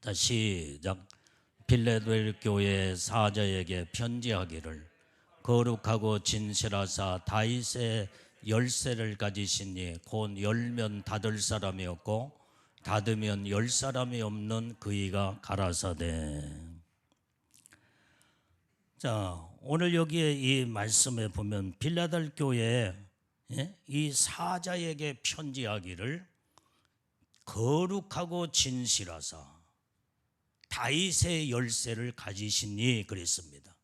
자, 시작. 빌레델 교회 사자에게 편지하기를 거룩하고 진실하사 다윗의 열쇠를 가지시니 곧 열면 닫을 사람이 없고 닫으면 열 사람이 없는 그이가 가라사대. 자, 오늘 여기에 이 말씀에 보면 빌레델 교회에 이 사자에게 편지하기를 거룩하고 진실하사 다윗의 열쇠를 가지시니 그랬습니다.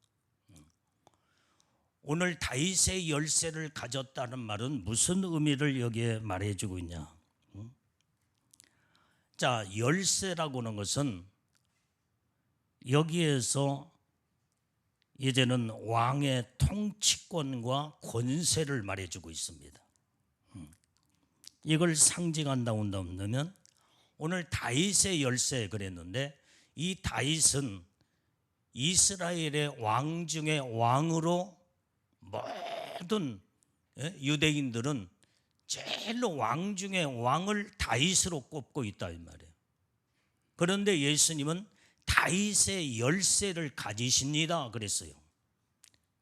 오늘 다윗의 열쇠를 가졌다는 말은 무슨 의미를 여기에 말해주고 있냐? 자, 열쇠라고 하는 것은 여기에서 이제는 왕의 통치권과 권세를 말해주고 있습니다. 이걸 상징한다고 한다면 오늘 다윗의 열쇠 그랬는데 이 다윗은 이스라엘의 왕 중에 왕으로 모든 유대인들은 제일로 왕 중에 왕을 다윗으로 꼽고 있다 이 말이에요. 그런데 예수님은 다윗의 열쇠를 가지십니다 그랬어요.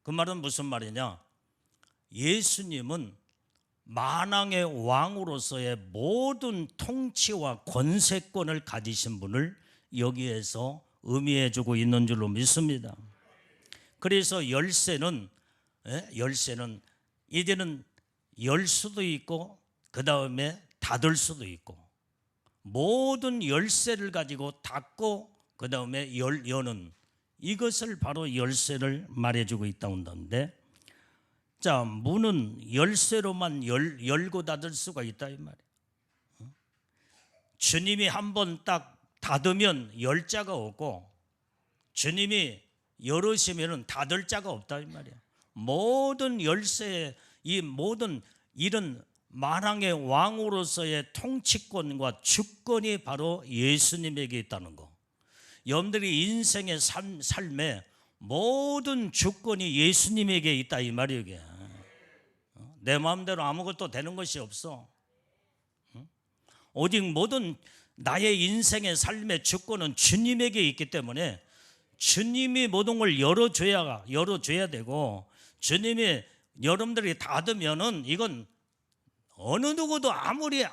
그 말은 무슨 말이냐? 예수님은 만왕의 왕으로서의 모든 통치와 권세권을 가지신 분을 여기에서 의미해 주고 있는 줄로 믿습니다. 그래서 열쇠는 이제는 열 수도 있고 그 다음에 닫을 수도 있고 모든 열쇠를 가지고 닫고 그 다음에 여는 이것을 바로 열쇠를 말해주고 있다고 한다는데, 자, 문은 열쇠로만 열고 닫을 수가 있다 이 말이에요. 주님이 한번 딱 닫으면 열 자가 없고 주님이 열으시면 닫을 자가 없다 이 말이에요. 모든 열쇠, 이 모든 이런 만왕의 왕으로서의 통치권과 주권이 바로 예수님에게 있다는 거. 여러분들이 인생의 삶에 모든 주권이 예수님에게 있다 이 말이에요. 이게. 내 마음대로 아무것도 되는 것이 없어. 오직 모든 나의 인생의 삶의 주권은 주님에게 있기 때문에 주님이 모든 걸 열어줘야 되고, 주님이 여러분들이 닫으면은 이건 어느 누구도 아무리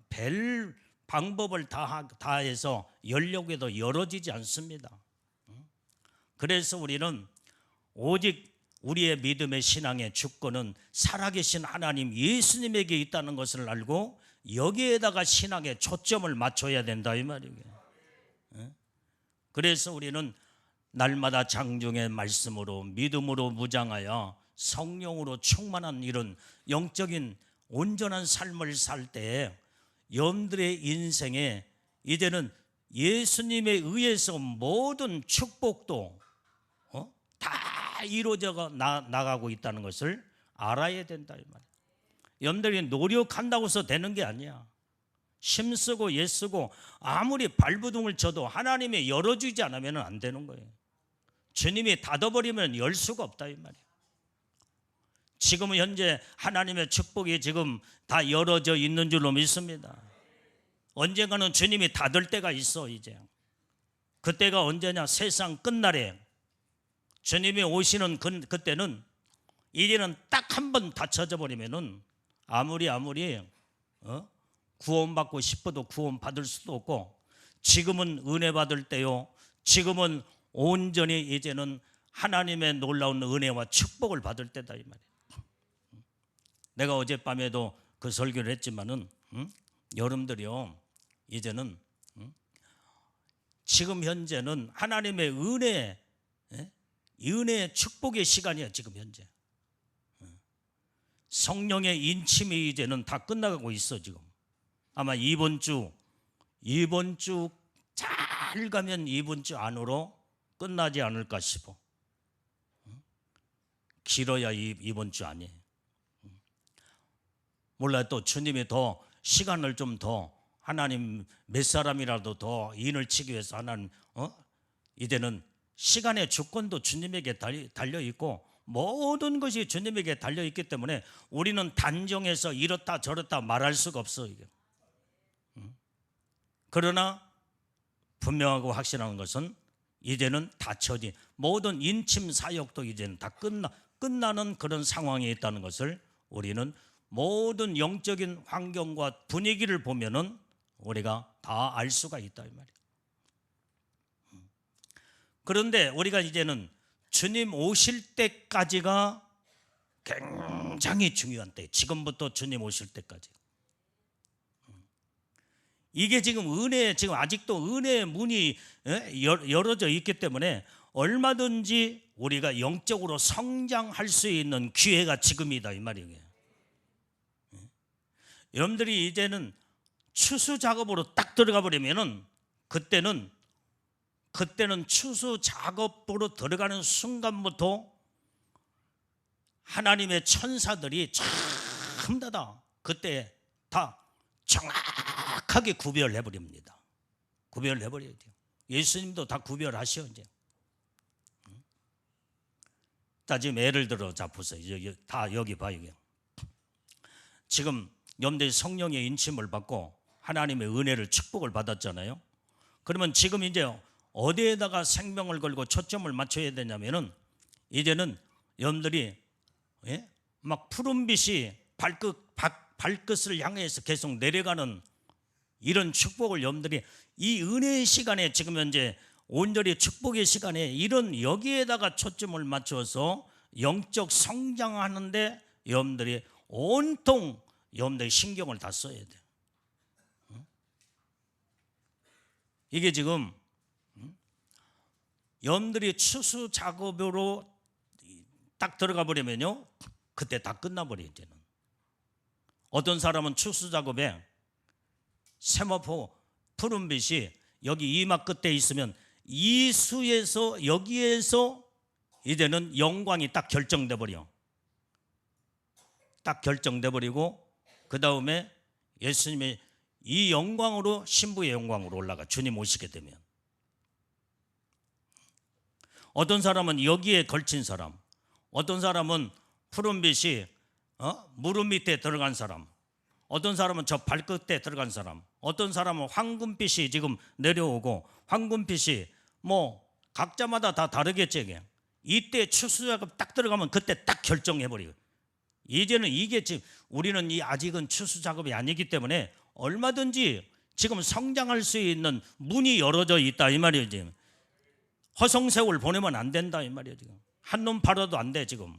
별 방법을 다 해서 열려고 해도 열어지지 않습니다. 그래서 우리는 오직 우리의 믿음의 신앙의 주권은 살아계신 하나님 예수님에게 있다는 것을 알고 여기에다가 신앙의 초점을 맞춰야 된다 이 말이에요. 그래서 우리는 날마다 장중의 말씀으로 믿음으로 무장하여 성령으로 충만한 이런 영적인 온전한 삶을 살 때 여러분들의 인생에 이제는 예수님에 의해서 모든 축복도 다 이루어져 나가고 있다는 것을 알아야 된다 이 말이에요. 여러분들이 노력한다고 해서 되는 게 아니야. 힘쓰고 애쓰고 아무리 발버둥을 쳐도 하나님이 열어주지 않으면 안 되는 거예요. 주님이 닫아버리면 열 수가 없다 이 말이에요. 지금 현재 하나님의 축복이 지금 다 열어져 있는 줄로 믿습니다. 언젠가는 주님이 닫을 때가 있어. 이제 그때가 언제냐? 세상 끝날에 주님이 오시는 그때는 이제는 딱 한 번 닫혀져 버리면은 아무리 구원받고 싶어도 구원받을 수도 없고, 지금은 은혜 받을 때요, 지금은 온전히 이제는 하나님의 놀라운 은혜와 축복을 받을 때다 이 말이에요. 내가 어젯밤에도 그 설교를 했지만은 여러분들이요, 이제는 지금 현재는 하나님의 은혜의 축복의 시간이야. 지금 현재 성령의 인침이 이제는 다 끝나가고 있어. 지금 아마 이번 주 잘 가면 이번 주 안으로 끝나지 않을까 싶어. 길어야 이번 주 아니에요. 몰라, 또 주님이 더 시간을 좀 더, 하나님 몇 사람이라도 더 인을 치기 위해서 하나님 이제는 시간의 주권도 주님에게 달려 있고 모든 것이 주님에게 달려 있기 때문에 우리는 단정해서 이렇다 저렇다 말할 수가 없어 이게. 그러나 분명하고 확실한 것은 이제는 닫혀진 모든 인침 사역도 이제는 다 끝나는 그런 상황에 있다는 것을 우리는 모든 영적인 환경과 분위기를 보면은 우리가 다 알 수가 있다 이 말이에요. 그런데 우리가 이제는 주님 오실 때까지가 굉장히 중요한 때, 지금부터 주님 오실 때까지. 이게 지금 지금 아직도 은혜의 문이 열어져 있기 때문에 얼마든지 우리가 영적으로 성장할 수 있는 기회가 지금이다 이 말이에요. 여러분들이 이제는 추수 작업으로 딱 들어가 버리면은 그때는 추수 작업으로 들어가는 순간부터 하나님의 천사들이 전부 다 그때 다 정확하게 구별해 버립니다. 구별해 버려야 돼요. 예수님도 다 구별하셔 이제. 자, 지금 예를 들어 자 보세요. 여기 봐 이게. 지금 여러분들이 성령의 인침을 받고 하나님의 은혜를 축복을 받았잖아요. 그러면 지금 이제 어디에다가 생명을 걸고 초점을 맞춰야 되냐면은 이제는 여러분들이 막 푸른빛이 발끝을 향해서 계속 내려가는 이런 축복을 여러분들이 이 은혜의 시간에 지금 현재 온전히 축복의 시간에 이런 여기에다가 초점을 맞춰서 영적 성장하는데 여러분들이 온통 여러분들이 신경을 다 써야 돼요. 이게 지금 여러분들이 추수 작업으로 딱 들어가 버리면요 그때 다 끝나버려요. 이제는 어떤 사람은 추수 작업에 세마포 푸른빛이 여기 이마 끝에 있으면 이 수에서 여기에서 이제는 영광이 딱 결정돼 버려. 딱 결정돼 버리고 그 다음에 예수님의 이 영광으로 신부의 영광으로 올라가 주님 오시게 되면 어떤 사람은 여기에 걸친 사람, 어떤 사람은 푸른빛이 무릎 밑에 들어간 사람, 어떤 사람은 저 발끝에 들어간 사람, 어떤 사람은 황금빛이 지금 내려오고 황금빛이 뭐 각자마다 다 다르겠지. 이게 이때 추수작업 딱 들어가면 그때 딱 결정해버리고 이제는 이게 지금 우리는 이 아직은 추수작업이 아니기 때문에 얼마든지 지금 성장할 수 있는 문이 열어져 있다 이 말이에요. 지금 허송세월 보내면 안 된다 이 말이에요. 지금 한눈 팔아도 안 돼. 지금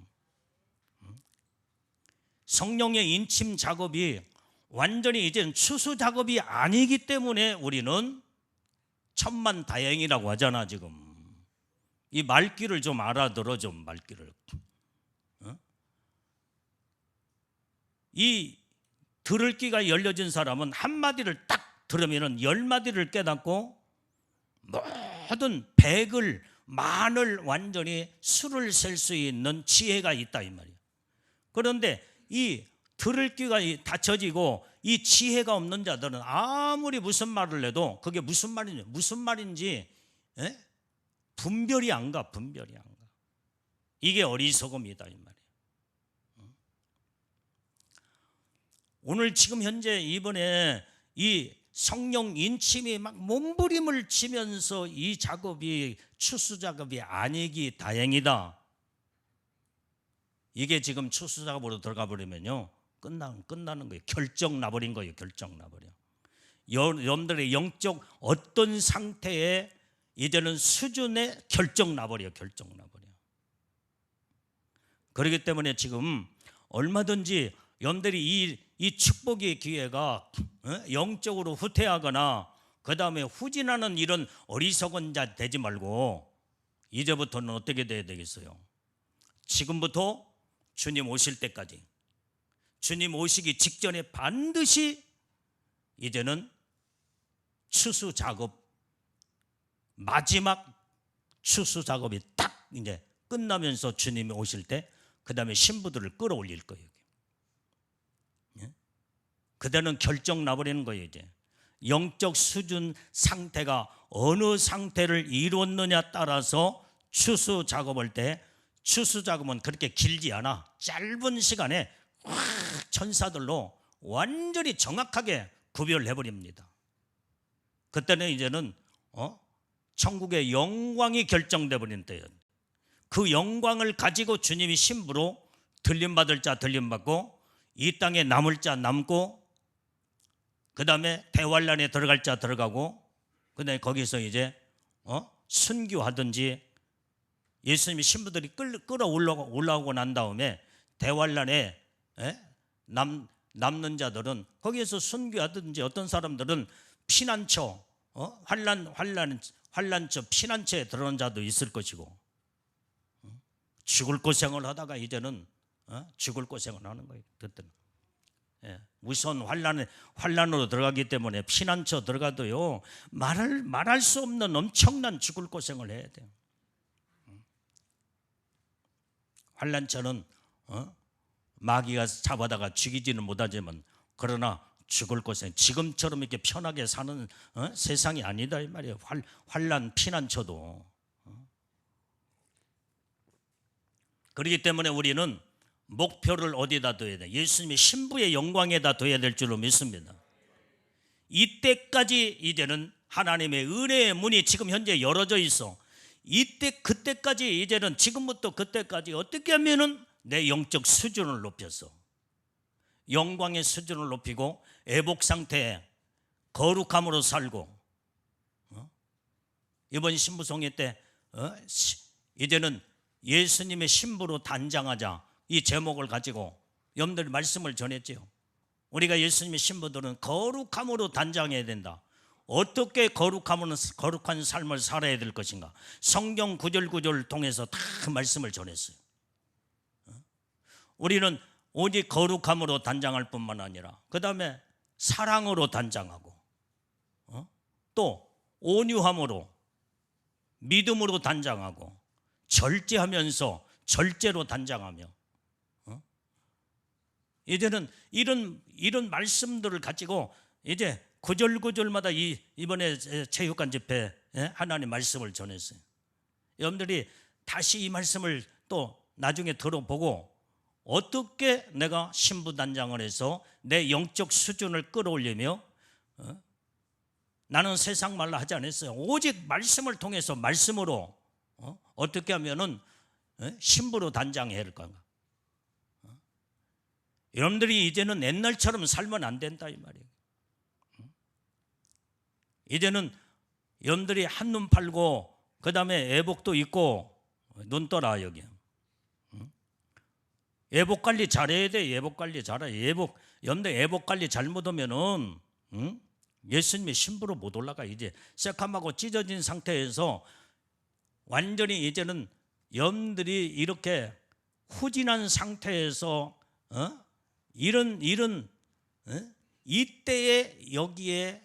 성령의 인침 작업이 완전히 이제는 추수 작업이 아니기 때문에 우리는 천만다행이라고 하잖아. 지금 이 말귀를 좀 알아들어. 좀 말귀를. 이 들을 귀가 열려진 사람은 한마디를 딱 들으면 10마디를 깨닫고 모든 백을 만을 완전히 수를 셀 수 있는 지혜가 있다 이 말이에요. 그런데 이 들을 귀가 닫혀지고 이 지혜가 없는 자들은 아무리 무슨 말을 해도 그게 무슨 말인지 분별이 안 가. 이게 어리석음이다 이 말이에요. 오늘 지금 현재 이번에 이 성령 인침이 막 몸부림을 치면서 이 작업이 추수 작업이 아니기 다행이다. 이게 지금 추수 작업으로 들어가 버리면요 끝나는 거예요. 결정 나버린 거예요. 결정 나버려. 여러분들의 영적 어떤 상태에 이제는 수준에 결정 나버려. 그렇기 때문에 지금 얼마든지 여러분들이 이 축복의 기회가 영적으로 후퇴하거나 그 다음에 후진하는 이런 어리석은 자 되지 말고 이제부터는 어떻게 돼야 되겠어요? 지금부터 주님 오실 때까지, 주님 오시기 직전에 반드시 이제는 추수 작업, 마지막 추수 작업이 딱 이제 끝나면서 주님이 오실 때 그 다음에 신부들을 끌어올릴 거예요. 그대는 결정 나버리는 거예요. 이제 영적 수준 상태가 어느 상태를 이뤘느냐 따라서 추수 작업할 때 추수 작업은 그렇게 길지 않아. 짧은 시간에 천사들로 완전히 정확하게 구별해 버립니다. 그때는 이제는 천국의 영광이 결정돼 버린 때예요. 그 영광을 가지고 주님이 신부로 들림받을 자 들림받고 이 땅에 남을 자 남고 그 다음에 대환란에 들어갈 자 들어가고 그 다음에 거기서 이제 순교하든지 예수님이 신부들이 끌어 올라오고 난 다음에 대환란에 남는 자들은 거기에서 순교하든지 어떤 사람들은 피난처 환란처 피난처에 들어온 자도 있을 것이고 죽을 고생을 하다가 이제는 죽을 고생을 하는 거예요. 그때는 무서운 환란으로 들어가기 때문에 피난처 들어가도요 말할 수 없는 엄청난 죽을 고생을 해야 돼요. 환란처는 마귀가 잡아다가 죽이지는 못하지만 그러나 죽을 고생 지금처럼 이렇게 편하게 사는 세상이 아니다 이 말이에요. 환란 피난처도. 그렇기 때문에 우리는 목표를 어디다 둬야 돼? 예수님의 신부의 영광에다 둬야 될 줄로 믿습니다. 이때까지 이제는 하나님의 은혜의 문이 지금 현재 열어져 있어. 그때까지 이제는 지금부터 그때까지 어떻게 하면은 내 영적 수준을 높였어. 영광의 수준을 높이고 애복 상태에 거룩함으로 살고 이번 신부송회 때 이제는 예수님의 신부로 단장하자 이 제목을 가지고 여러분들 말씀을 전했지요. 우리가 예수님의 신부들은 거룩함으로 단장해야 된다. 어떻게 거룩한 삶을 살아야 될 것인가. 성경 구절구절을 통해서 다 말씀을 전했어요. 우리는 오직 거룩함으로 단장할 뿐만 아니라 그 다음에 사랑으로 단장하고 또 온유함으로 믿음으로 단장하고 절제하면서 절제로 단장하며 이제는 이런 말씀들을 가지고 이제 구절구절마다 이번에 체육관 집회 하나님 말씀을 전했어요. 여러분들이 다시 이 말씀을 또 나중에 들어보고 어떻게 내가 신부 단장을 해서 내 영적 수준을 끌어올리며 나는 세상 말로 하지 않았어요. 오직 말씀을 통해서 말씀으로 어떻게 하면은 신부로 단장해야 할 건가. 여러분들이 이제는 옛날처럼 살면 안 된다 이 말이에요. 이제는 여러분들이 한눈 팔고 그 다음에 애복도 있고 눈 떠라 여기. 애복 관리 잘해야 돼. 애복 관리 잘해. 여러분들 애복 관리 잘못하면은 예수님의 신부로 못 올라가. 이제 새카맣고 찢어진 상태에서 완전히 이제는 여러분들이 이렇게 후진한 상태에서 이때에 여기에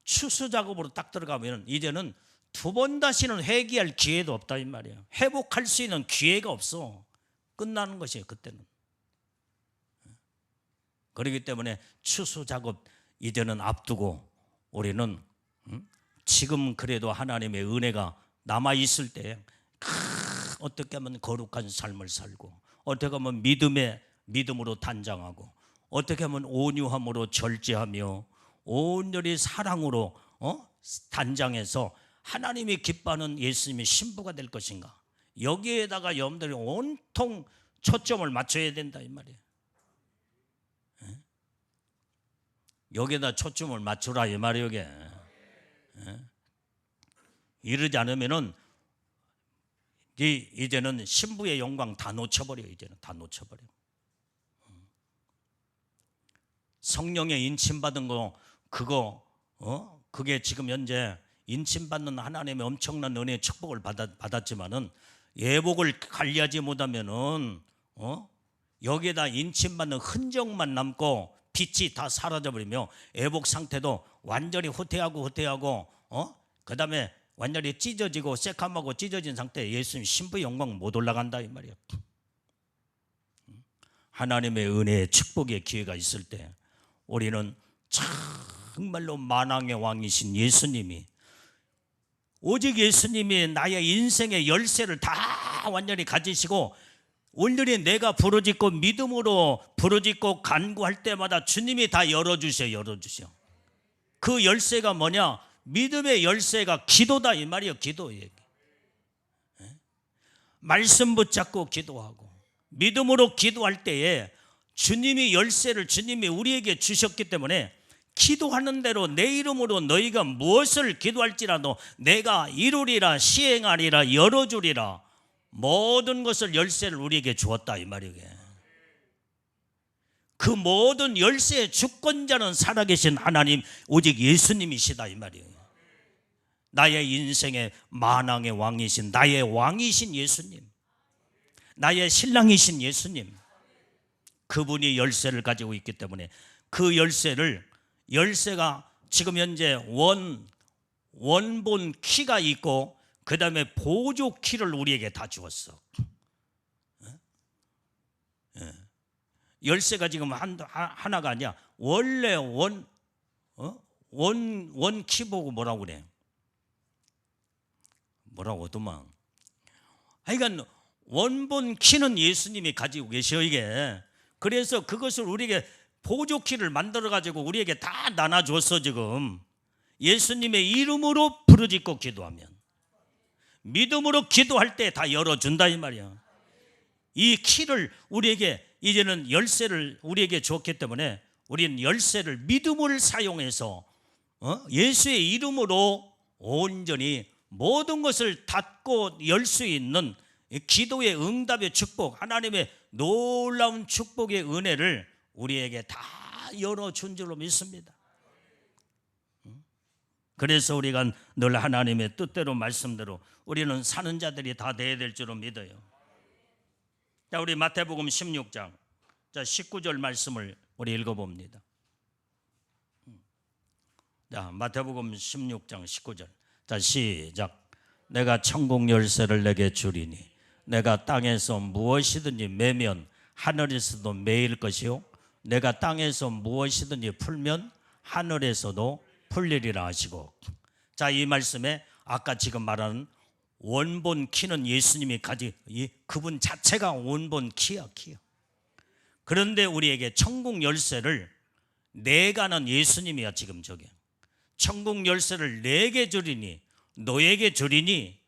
추수 작업으로 딱 들어가면 이제는 두 번 다시는 회개할 기회도 없다 이 말이에요. 회복할 수 있는 기회가 없어. 끝나는 것이에요 그때는. 그렇기 때문에 추수 작업 이제는 앞두고 우리는 지금 그래도 하나님의 은혜가 남아있을 때 어떻게 하면 거룩한 삶을 살고 어떻게 하면 믿음으로 단장하고 어떻게 하면 온유함으로 절제하며 온전히 사랑으로 단장해서 하나님이 기뻐하는 예수님의 신부가 될 것인가. 여기에다가 여러분들이 온통 초점을 맞춰야 된다 이 말이에요. 여기에다 초점을 맞추라 이 말이에요. 여기. 이러지 않으면은 이제는 신부의 영광 다 놓쳐버려요. 이제는 다 놓쳐버려요. 성령의 인침받은 거 그게 지금 현재 인침받는 하나님의 엄청난 은혜의 축복을 받았지만은 예복을 관리하지 못하면은 여기에다 인침받는 흔적만 남고 빛이 다 사라져버리며 예복 상태도 완전히 후퇴하고 그 다음에 완전히 찢어지고 새카맣고 찢어진 상태에 예수님 신부의 영광 못 올라간다 이 말이에요. 하나님의 은혜의 축복의 기회가 있을 때 우리는 정말로 만왕의 왕이신 예수님이 오직 예수님이 나의 인생의 열쇠를 다 완전히 가지시고 온전히 내가 부르짖고 믿음으로 부르짖고 간구할 때마다 주님이 다 열어주셔. 그 열쇠가 뭐냐? 믿음의 열쇠가 기도다 이 말이에요. 기도 얘기. 말씀 붙잡고 기도하고 믿음으로 기도할 때에 주님이 열쇠를 주님이 우리에게 주셨기 때문에 기도하는 대로 내 이름으로 너희가 무엇을 기도할지라도 내가 이루리라, 시행하리라, 열어주리라. 모든 것을 열쇠를 우리에게 주었다 이 말이에요. 그 모든 열쇠의 주권자는 살아계신 하나님 오직 예수님이시다 이 말이에요. 나의 인생의 만왕의 왕이신 나의 왕이신 예수님, 나의 신랑이신 예수님, 그분이 열쇠를 가지고 있기 때문에 그 열쇠가 지금 현재 원본 키가 있고 그 다음에 보조 키를 우리에게 다 주었어. 열쇠가 지금 하나가 아니야. 원래 원 키 보고 뭐라고 그래? 뭐라고 하더만. 하여간 원본 키는 예수님이 가지고 계셔 이게. 그래서 그것을 우리에게 보조 키를 만들어 가지고 우리에게 다 나눠줬어 지금. 예수님의 이름으로 부르짖고 기도하면, 믿음으로 기도할 때 다 열어준다 이 말이야. 이 키를 우리에게 이제는 열쇠를 우리에게 줬기 때문에 우리는 열쇠를 믿음을 사용해서 예수의 이름으로 온전히 모든 것을 닫고 열 수 있는 기도의 응답의 축복, 하나님의 놀라운 축복의 은혜를 우리에게 다 열어준 줄로 믿습니다. 그래서 우리가 늘 하나님의 뜻대로 말씀대로 우리는 사는 자들이 다 돼야 될 줄로 믿어요. 자, 우리 마태복음 16장 19절 말씀을 우리 읽어봅니다. 자, 마태복음 16장 19절. 자, 시작. 내가 천국 열쇠를 내게 주리니 내가 땅에서 무엇이든지 매면 하늘에서도 매일 것이요 내가 땅에서 무엇이든지 풀면 하늘에서도 풀리리라 하시고. 자, 이 말씀에 아까 지금 말하는 원본 키는 예수님이 그분 자체가 원본 키야. 그런데 우리에게 천국 열쇠를 내가는 예수님이야. 지금 저게 천국 열쇠를 내게 주리니 너에게 주리니,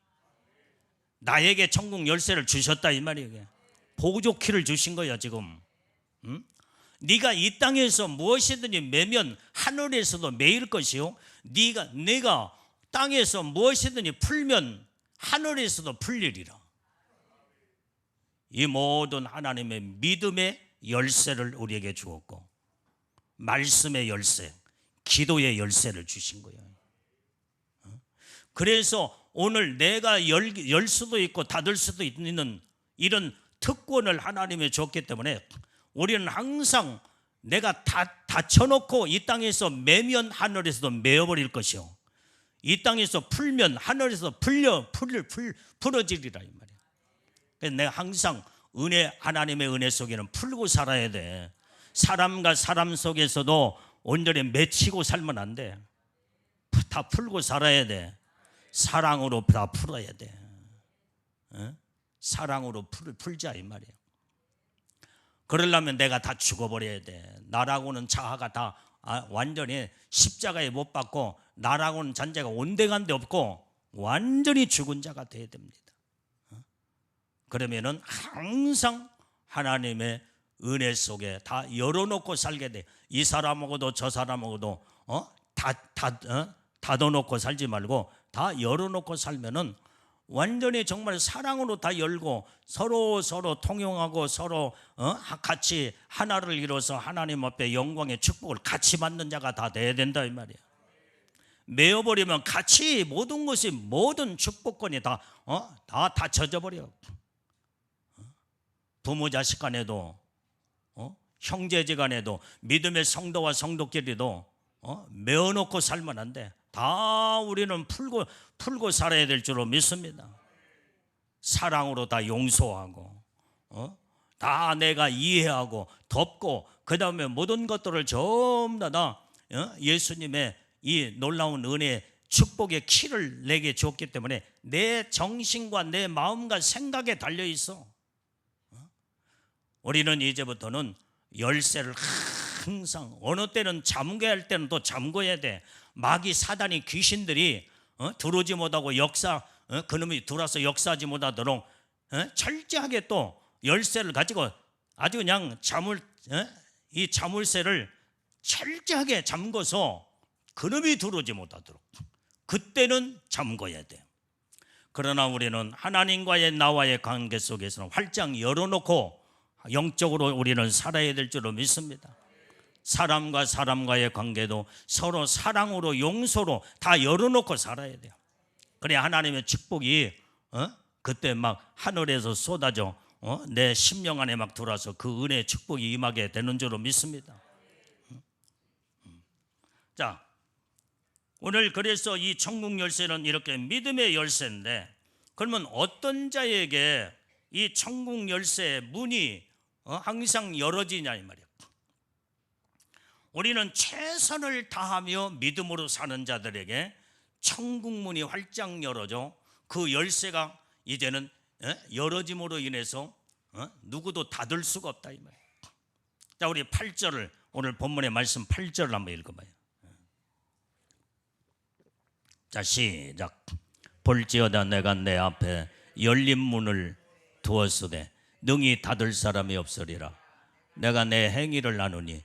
나에게 천국 열쇠를 주셨다 이 말이에요. 보조 키를 주신 거야 지금. 네가 이 땅에서 무엇이든지 매면 하늘에서도 매일 것이요 내가 땅에서 무엇이든지 풀면 하늘에서도 풀리리라. 이 모든 하나님의 믿음의 열쇠를 우리에게 주었고 말씀의 열쇠, 기도의 열쇠를 주신 거예요. 그래서 오늘 내가 열 수도 있고 닫을 수도 있는 이런 특권을 하나님이 줬기 때문에 우리는 항상 내가 닫혀놓고 이 땅에서 매면 하늘에서도 메어버릴 것이요 이 땅에서 풀면 하늘에서 풀어지리라 이 말이야. 그래서 내가 항상 하나님의 은혜 속에는 풀고 살아야 돼. 사람과 사람 속에서도 온전히 맺히고 살면 안 돼. 다 풀고 살아야 돼. 사랑으로 다 풀어야 돼. 사랑으로 풀자 이 말이야. 그러려면 내가 다 죽어버려야 돼. 나라고는 자아가 다 완전히 십자가에 못 박고 나라고는 잔재가 온데간데 없고 완전히 죽은 자가 되어야 됩니다. 그러면은 항상 하나님의 은혜 속에 다 열어놓고 살게 돼. 이 사람하고도 저 사람하고도 닫아놓고 살지 말고 다 열어놓고 살면은 완전히 정말 사랑으로 다 열고 서로 통용하고 서로 같이 하나를 이뤄서 하나님 앞에 영광의 축복을 같이 받는 자가 다 돼야 된다 이 말이야. 메어버리면 같이 모든 것이 모든 축복권이 다 젖어 버려. 부모 자식 간에도 형제지 간에도 믿음의 성도와 성도끼리도 메어놓고 살면 안 돼. 다 우리는 풀고 살아야 될 줄로 믿습니다. 사랑으로 다 용서하고 다 내가 이해하고 덮고 그 다음에 모든 것들을 전부 다 예수님의 이 놀라운 은혜 축복의 키를 내게 줬기 때문에 내 정신과 내 마음과 생각에 달려있어. 우리는 이제부터는 열쇠를 항상 어느 때는 잠궈야 할 때는 또 잠궈야 돼. 마귀 사단이 귀신들이 들어오지 못하고 그놈이 들어와서 역사하지 못하도록 철저하게 또 열쇠를 가지고 아주 그냥 이 자물쇠를 철저하게 잠궈서 그놈이 들어오지 못하도록 그때는 잠궈야 돼. 그러나 우리는 하나님과의 나와의 관계 속에서는 활짝 열어놓고 영적으로 우리는 살아야 될 줄로 믿습니다. 사람과 사람과의 관계도 서로 사랑으로 용서로 다 열어놓고 살아야 돼요. 그래야 하나님의 축복이 그때 막 하늘에서 쏟아져 내 심령 안에 막 들어와서 그 은혜의 축복이 임하게 되는 줄로 믿습니다. 자, 오늘 그래서 이 천국 열쇠는 이렇게 믿음의 열쇠인데, 그러면 어떤 자에게 이 천국 열쇠의 문이 항상 열어지냐 이 말이에요. 우리는 최선을 다하며 믿음으로 사는 자들에게 천국 문이 활짝 열어져 그 열쇠가 이제는 열어짐으로 인해서 누구도 닫을 수가 없다 이 말이에요. 자, 우리 8절을 오늘 본문의 말씀 8절을 한번 읽어봐요. 자, 시작. 볼지어다 내가 내 앞에 열린 문을 두었으되 능히 닫을 사람이 없으리라. 내가 내 행위를 나누니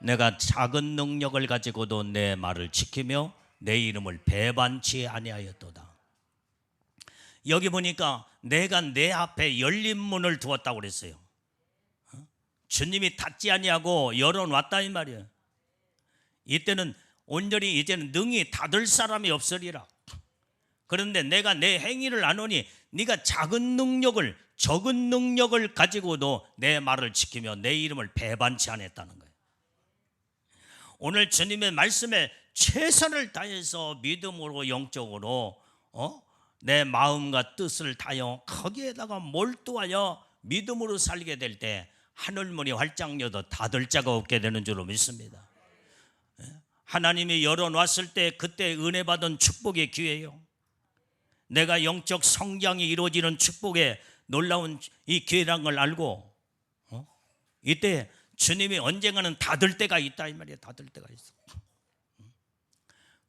내가 작은 능력을 가지고도 내 말을 지키며 내 이름을 배반치 아니하였도다. 여기 보니까 내가 내 앞에 열린 문을 두었다고 그랬어요. 주님이 닫지 아니하고 열어놨다 이 말이에요. 이때는 온전히 이제는 능히 닫을 사람이 없으리라. 그런데 내가 내 행위를 나누니 네가 적은 능력을 가지고도 내 말을 지키며 내 이름을 배반치 않았다는 거예요. 오늘 주님의 말씀에 최선을 다해서 믿음으로 영적으로 내 마음과 뜻을 다하여 거기에다가 몰두하여 믿음으로 살게 될 때 하늘문이 활짝 열어 닫을 자가 없게 되는 줄로 믿습니다. 하나님이 열어놨을 때 그때 은혜 받은 축복의 기회예요. 내가 영적 성장이 이루어지는 축복의 놀라운 이 기회란 걸 알고 이때 주님이 언젠가는 닫을 때가 있다 이 말이에요. 닫을 때가 있어.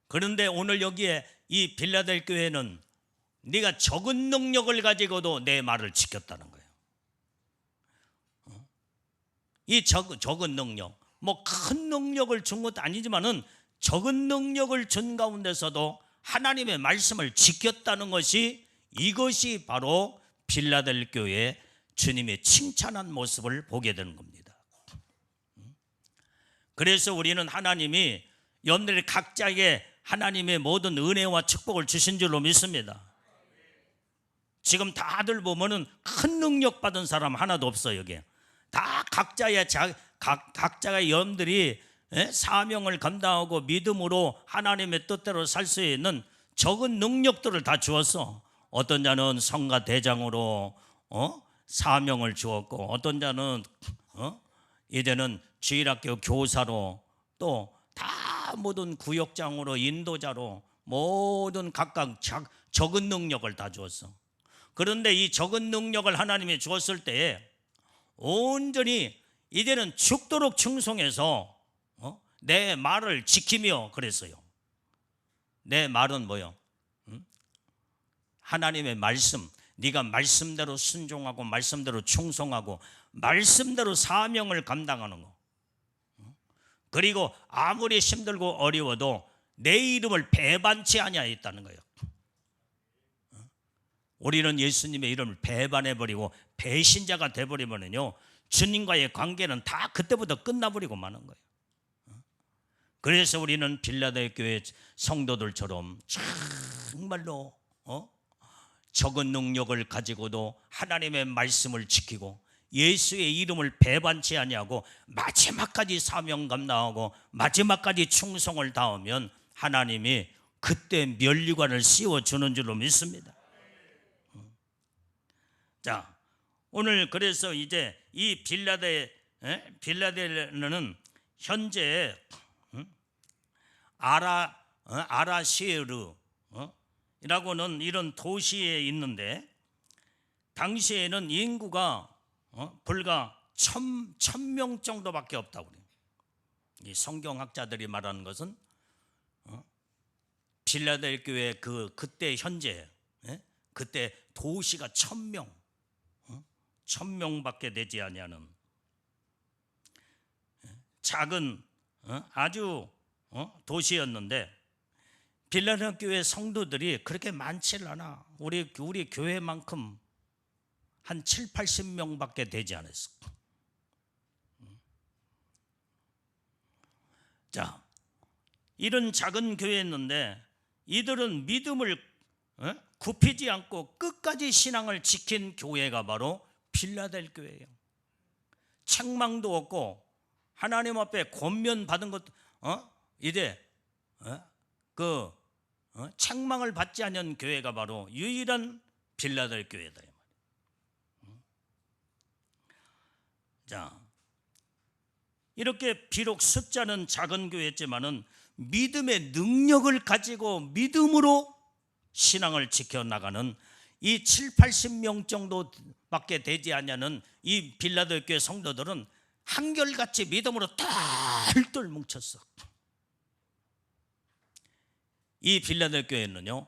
그런데 오늘 여기에 이 빌라델 교회는 네가 적은 능력을 가지고도 내 말을 지켰다는 거예요. 이 적은 능력, 뭐 큰 능력을 준 것도 아니지만은 적은 능력을 준 가운데서도 하나님의 말씀을 지켰다는 것이, 이것이 바로 빌라델 교회의 주님의 칭찬한 모습을 보게 되는 겁니다. 그래서 우리는 하나님이 여러분들이 각자에게 하나님의 모든 은혜와 축복을 주신 줄로 믿습니다. 지금 다들 보면은 큰 능력 받은 사람 하나도 없어요. 여기 다 각자의 여러분들이 사명을 감당하고 믿음으로 하나님의 뜻대로 살 수 있는 적은 능력들을 다 주었어. 어떤 자는 성가 대장으로 사명을 주었고, 어떤 자는 이제는 주일학교 교사로, 또 다 모든 구역장으로, 인도자로, 모든 각각 적은 능력을 다 주었어. 그런데 이 적은 능력을 하나님이 주었을 때에 온전히 이제는 죽도록 충성해서 내 말을 지키며 그랬어요. 내 말은 뭐요? 하나님의 말씀, 네가 말씀대로 순종하고 말씀대로 충성하고 말씀대로 사명을 감당하는 거. 그리고 아무리 힘들고 어려워도 내 이름을 배반치 아니하였다는 거예요. 우리는 예수님의 이름을 배반해버리고 배신자가 돼버리면요, 주님과의 관계는 다 그때부터 끝나버리고 마는 거예요. 그래서 우리는 빌라델 교회 성도들처럼 정말로 적은 능력을 가지고도 하나님의 말씀을 지키고 예수의 이름을 배반치 아니하고 마지막까지 사명 감당하고 마지막까지 충성을 다하면 하나님이 그때 면류관을 씌워주는 줄로 믿습니다. 자, 오늘 그래서 이제 이 빌라델은 현재 아라시에르라고는 이런 도시에 있는데, 당시에는 인구가 불과 1,000명 정도밖에 없다고 그래요. 이 성경학자들이 말하는 것은 빌라델교회 그때 현재 그때 도시가 1000명 1000명밖에 되지 아니하는 작은 아주 도시였는데 빌라델 교회 성도들이 그렇게 많지를 않아. 우리 교회만큼 한 7, 80명밖에 되지 않았어. 자, 이런 작은 교회였는데 이들은 믿음을 굽히지 않고 끝까지 신앙을 지킨 교회가 바로 빌라델 교회예요. 책망도 없고 하나님 앞에 권면 받은 것 이제 책망을 받지 않은 교회가 바로 유일한 빌라델 교회다. 자, 이렇게 비록 숫자는 작은 교회였지만은 믿음의 능력을 가지고 믿음으로 신앙을 지켜나가는 이 7, 80명 정도밖에 되지 않냐는 이 빌라델 교회 성도들은 한결같이 믿음으로 똘똘 뭉쳤어. 이 빌라델 교회는요,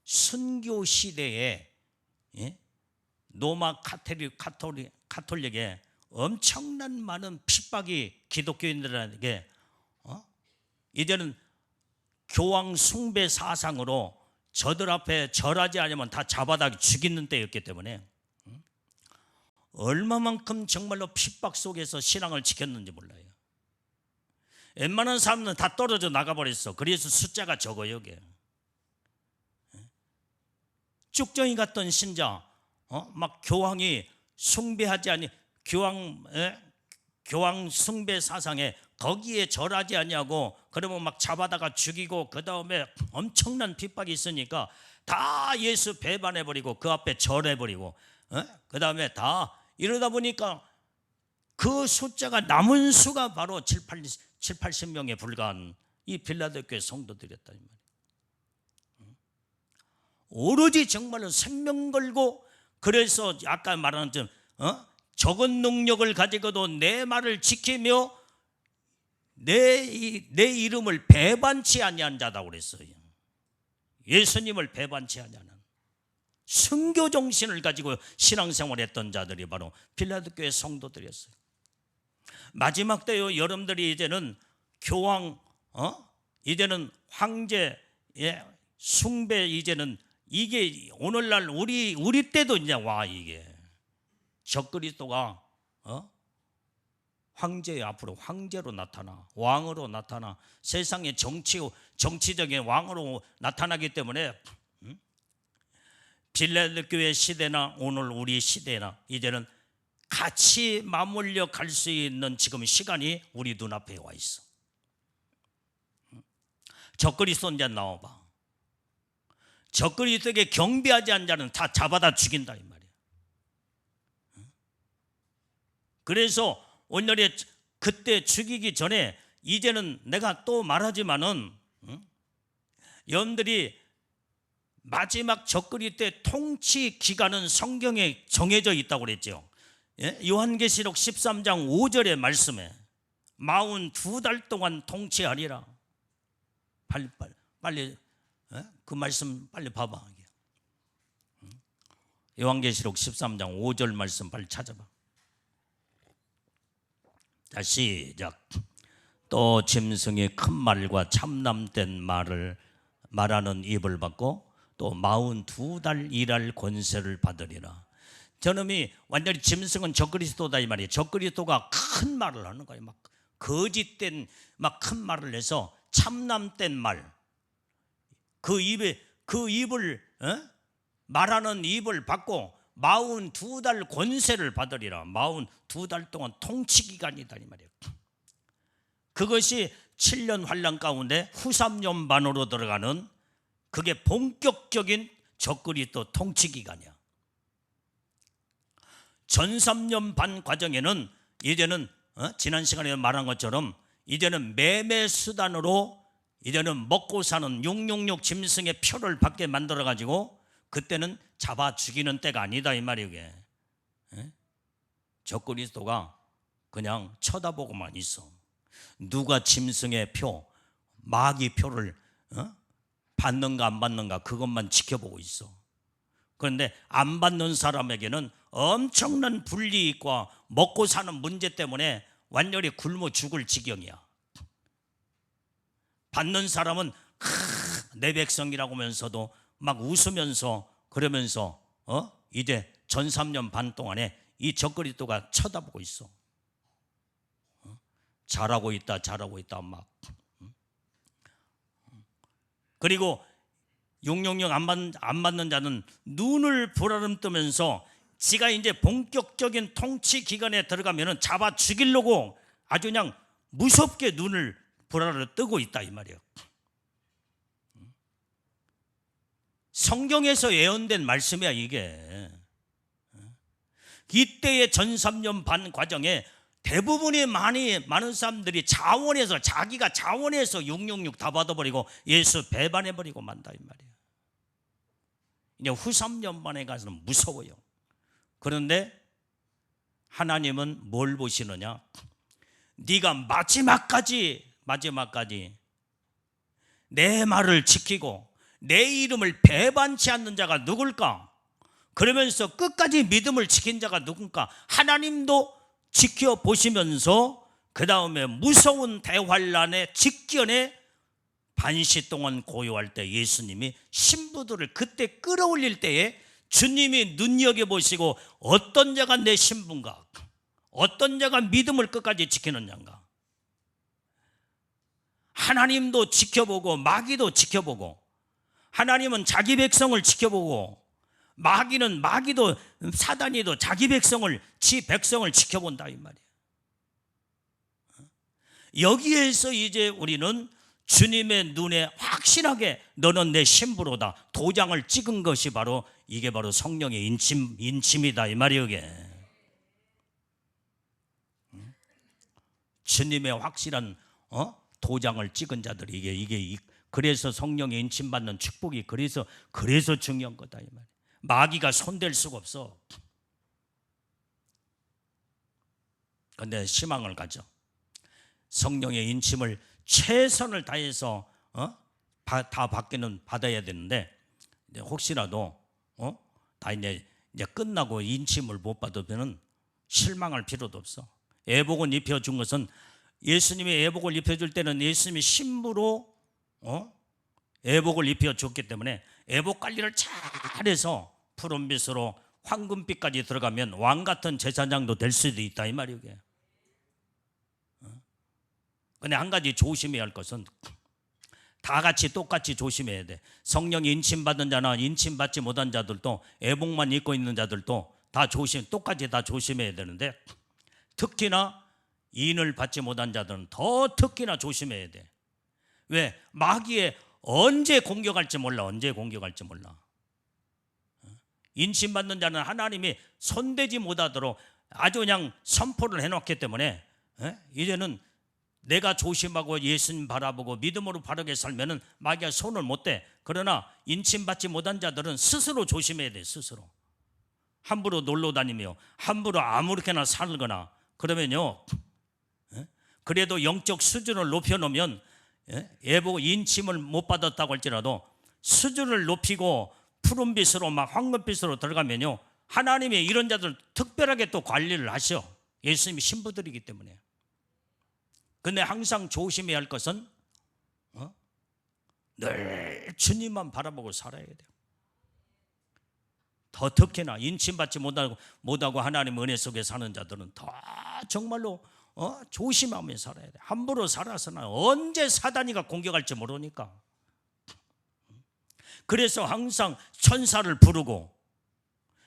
순교 시대에 로마 카톨릭에 엄청난 많은 핍박이 기독교인들에게 이제는 교황 숭배 사상으로 저들 앞에 절하지 않으면 다 잡아다 죽이는 때였기 때문에 얼마만큼 정말로 핍박 속에서 신앙을 지켰는지 몰라요. 웬만한 사람은 다 떨어져 나가버렸어. 그래서 숫자가 적어요. 이게 쭉정이 갔던 신자 막 교황이 숭배하지 아니 교황 숭배 사상에 거기에 절하지 아니하고 그러면 막 잡아다가 죽이고 그 다음에 엄청난 핍박이 있으니까 다 예수 배반해버리고 그 앞에 절해버리고 그 다음에 다 이러다 보니까 그 숫자가 남은 수가 바로 7, 80명에 불과한 이 빌라델 교회 성도들이었다. 오로지 정말로 생명 걸고 그래서 아까 말한 적은 능력을 가지고도 내 말을 지키며 내 이름을 배반치 아니한 자다 그랬어요. 예수님을 배반치 아니하는 순교 정신을 가지고 신앙생활했던 자들이 바로 빌라델 교회 성도들이었어요. 마지막 때요, 여러분들이 이제는 교황 이제는 황제 숭배 이제는 이게 오늘날 우리 때도 이제 와. 이게 적그리스도가 황제 앞으로 황제로 나타나 왕으로 나타나 세상의 정치적인 왕으로 나타나기 때문에 빌라델 교회 시대나 오늘 우리 시대나 이제는 같이 맞물려 갈 수 있는 지금 시간이 우리 눈앞에 와 있어. 적그리스도 이제 나와봐. 적그리스도에게 경배하지 않는 자는 다 잡아다 죽인다 이 말이야. 그래서 오늘에 그때 죽이기 전에 이제는 내가 또 말하지만은 여러분들이 마지막 적그리 때 통치 기간은 성경에 정해져 있다고 그랬죠. 요한계시록 13장 5절의 말씀에 42달 동안 통치하리라. 빨리 그 말씀 빨리 봐봐. 요한계시록 13장 5절 말씀 빨리 찾아봐. 자, 시작. 또 짐승이 큰 말과 참남된 말을 말하는 입을 받고 또 42달 일할 권세를 받으리라. 저놈이 완전히 짐승은 적그리스도다 이 말이에요. 적그리스도가 큰 말을 하는 거예요. 막 거짓된 막 큰 말을 해서 참남된 말, 그 입을 말하는 입을 받고 42달 권세를 받으리라. 42달 동안 통치 기간이다 이 말이에요. 그것이 7년 환란 가운데 후 3년 반으로 들어가는 그게 본격적인 적그리스도 통치 기간이야. 전 3년 반 과정에는 이제는 지난 시간에 말한 것처럼 이제는 매매 수단으로 이제는 먹고 사는 666 짐승의 표를 받게 만들어 가지고 그때는 잡아 죽이는 때가 아니다 이 말이에요. 적그리스도가 그냥 쳐다보고만 있어. 누가 짐승의 표, 마귀 표를 받는가 안 받는가 그것만 지켜보고 있어. 그런데 안 받는 사람에게는 엄청난 불이익과 먹고 사는 문제 때문에 완전히 굶어 죽을 지경이야. 받는 사람은 내 백성이라고 하면서도 막 웃으면서 그러면서 이제 전 3년 반 동안에 이 적그리스도가 쳐다보고 있어. 잘하고 있다 막. 그리고 666 안 받는 자는 눈을 부라름 뜨면서 지가 이제 본격적인 통치 기간에 들어가면은 잡아 죽이려고 아주 그냥 무섭게 눈을 부라름 뜨고 있다 이 말이에요. 성경에서 예언된 말씀이야 이게. 이때의 전 3년 반 과정에 대부분이 많은 사람들이 자원해서 자기가 자원해서 666 다 받아버리고 예수 배반해버리고 만다 이 말이에요. 이제 후 3년 만에 가서는 무서워요. 그런데 하나님은 뭘 보시느냐? 네가 마지막까지 내 말을 지키고 내 이름을 배반치 않는 자가 누굴까? 그러면서 끝까지 믿음을 지킨 자가 누군가? 하나님도 지켜보시면서 그 다음에 무서운 대환란의 직전에 반시 동안 고요할 때 예수님이 신부들을 그때 끌어올릴 때에 주님이 눈여겨보시고 어떤 자가 내 신부인가, 어떤 자가 믿음을 끝까지 지키는 자인가. 하나님도 지켜보고 마귀도 지켜보고, 하나님은 자기 백성을 지켜보고 마귀도 사단이도 자기 백성을 지켜본다 이 말이에요. 여기에서 이제 우리는 주님의 눈에 확실하게 너는 내 신부로다 도장을 찍은 것이 바로 이게 바로 성령의 인침이다 이 말이에요. 이게 주님의 확실한 도장을 찍은 자들이 이게 그래서 성령의 인침 받는 축복이 그래서 중요한 거다 이 말이에요. 마귀가 손댈 수가 없어. 그런데 희망을 가져. 성령의 인침을 최선을 다해서 다 받아야 되는데 혹시라도 다 이제 끝나고 인침을 못 받으면 실망할 필요도 없어. 애복을 입혀준 것은 예수님이 애복을 입혀줄 때는 예수님이 신부로 애복을 입혀줬기 때문에 애복 관리를 잘해서 푸른빛으로 황금빛까지 들어가면 왕같은 제사장도 될 수도 있다 이 말이에요. 근데 한 가지 조심해야 할 것은 다 같이 똑같이 조심해야 돼. 성령 인침받은 자나 인침받지 못한 자들도 애복만 입고 있는 자들도 똑같이 다 조심해야 되는데 특히나 인을 받지 못한 자들은 더 특히나 조심해야 돼. 왜? 마귀에 언제 공격할지 몰라. 인침받는 자는 하나님이 손대지 못하도록 아주 그냥 선포를 해놓기 때문에 이제는 내가 조심하고 예수님 바라보고 믿음으로 바르게 살면은 마귀가 손을 못 대. 그러나 인침받지 못한 자들은 스스로 조심해야 돼. 스스로 함부로 놀러 다니며 함부로 아무렇게나 살거나 그러면요 그래도 영적 수준을 높여놓으면 예보 인침을 못 받았다고 할지라도 수준을 높이고 푸른빛으로 막 황금빛으로 들어가면요 하나님이 이런 자들 특별하게 또 관리를 하셔. 예수님이 신부들이기 때문에. 근데 항상 조심해야 할 것은 늘 주님만 바라보고 살아야 돼요. 더 특히나 인침받지 못하고 하나님 은혜 속에 사는 자들은 더 정말로 조심하며 살아야 돼. 함부로 살아서는 언제 사단이가 공격할지 모르니까. 그래서 항상 천사를 부르고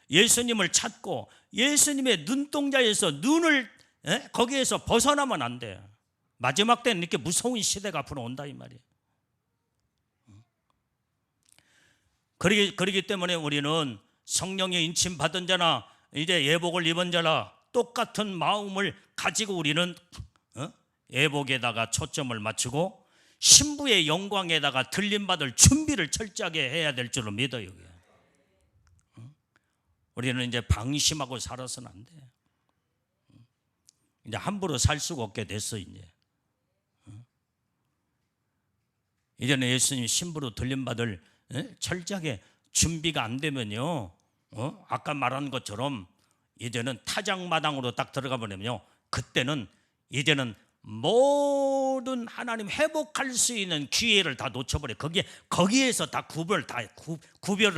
예수님을 찾고 예수님의 눈동자에서 눈을 거기에서 벗어나면 안 돼. 마지막 때는 이렇게 무서운 시대가 앞으로 온다 이 말이에요. 그러기 때문에 우리는 성령의 인침 받은 자나 이제 예복을 입은 자나 똑같은 마음을 가지고 우리는 예복에다가 초점을 맞추고 신부의 영광에다가 들림받을 준비를 철저하게 해야 될 줄로 믿어요. 우리는 이제 방심하고 살아서는 안 돼. 이제 함부로 살 수가 없게 됐어 이제. 이제는 예수님 신부로 들림받을 철저하게 준비가 안 되면요, 아까 말한 것처럼 이제는 타작마당으로 딱 들어가 버리면요, 그때는 이제는 모든 하나님 회복할 수 있는 기회를 다 놓쳐버려. 거기에서 다 구별을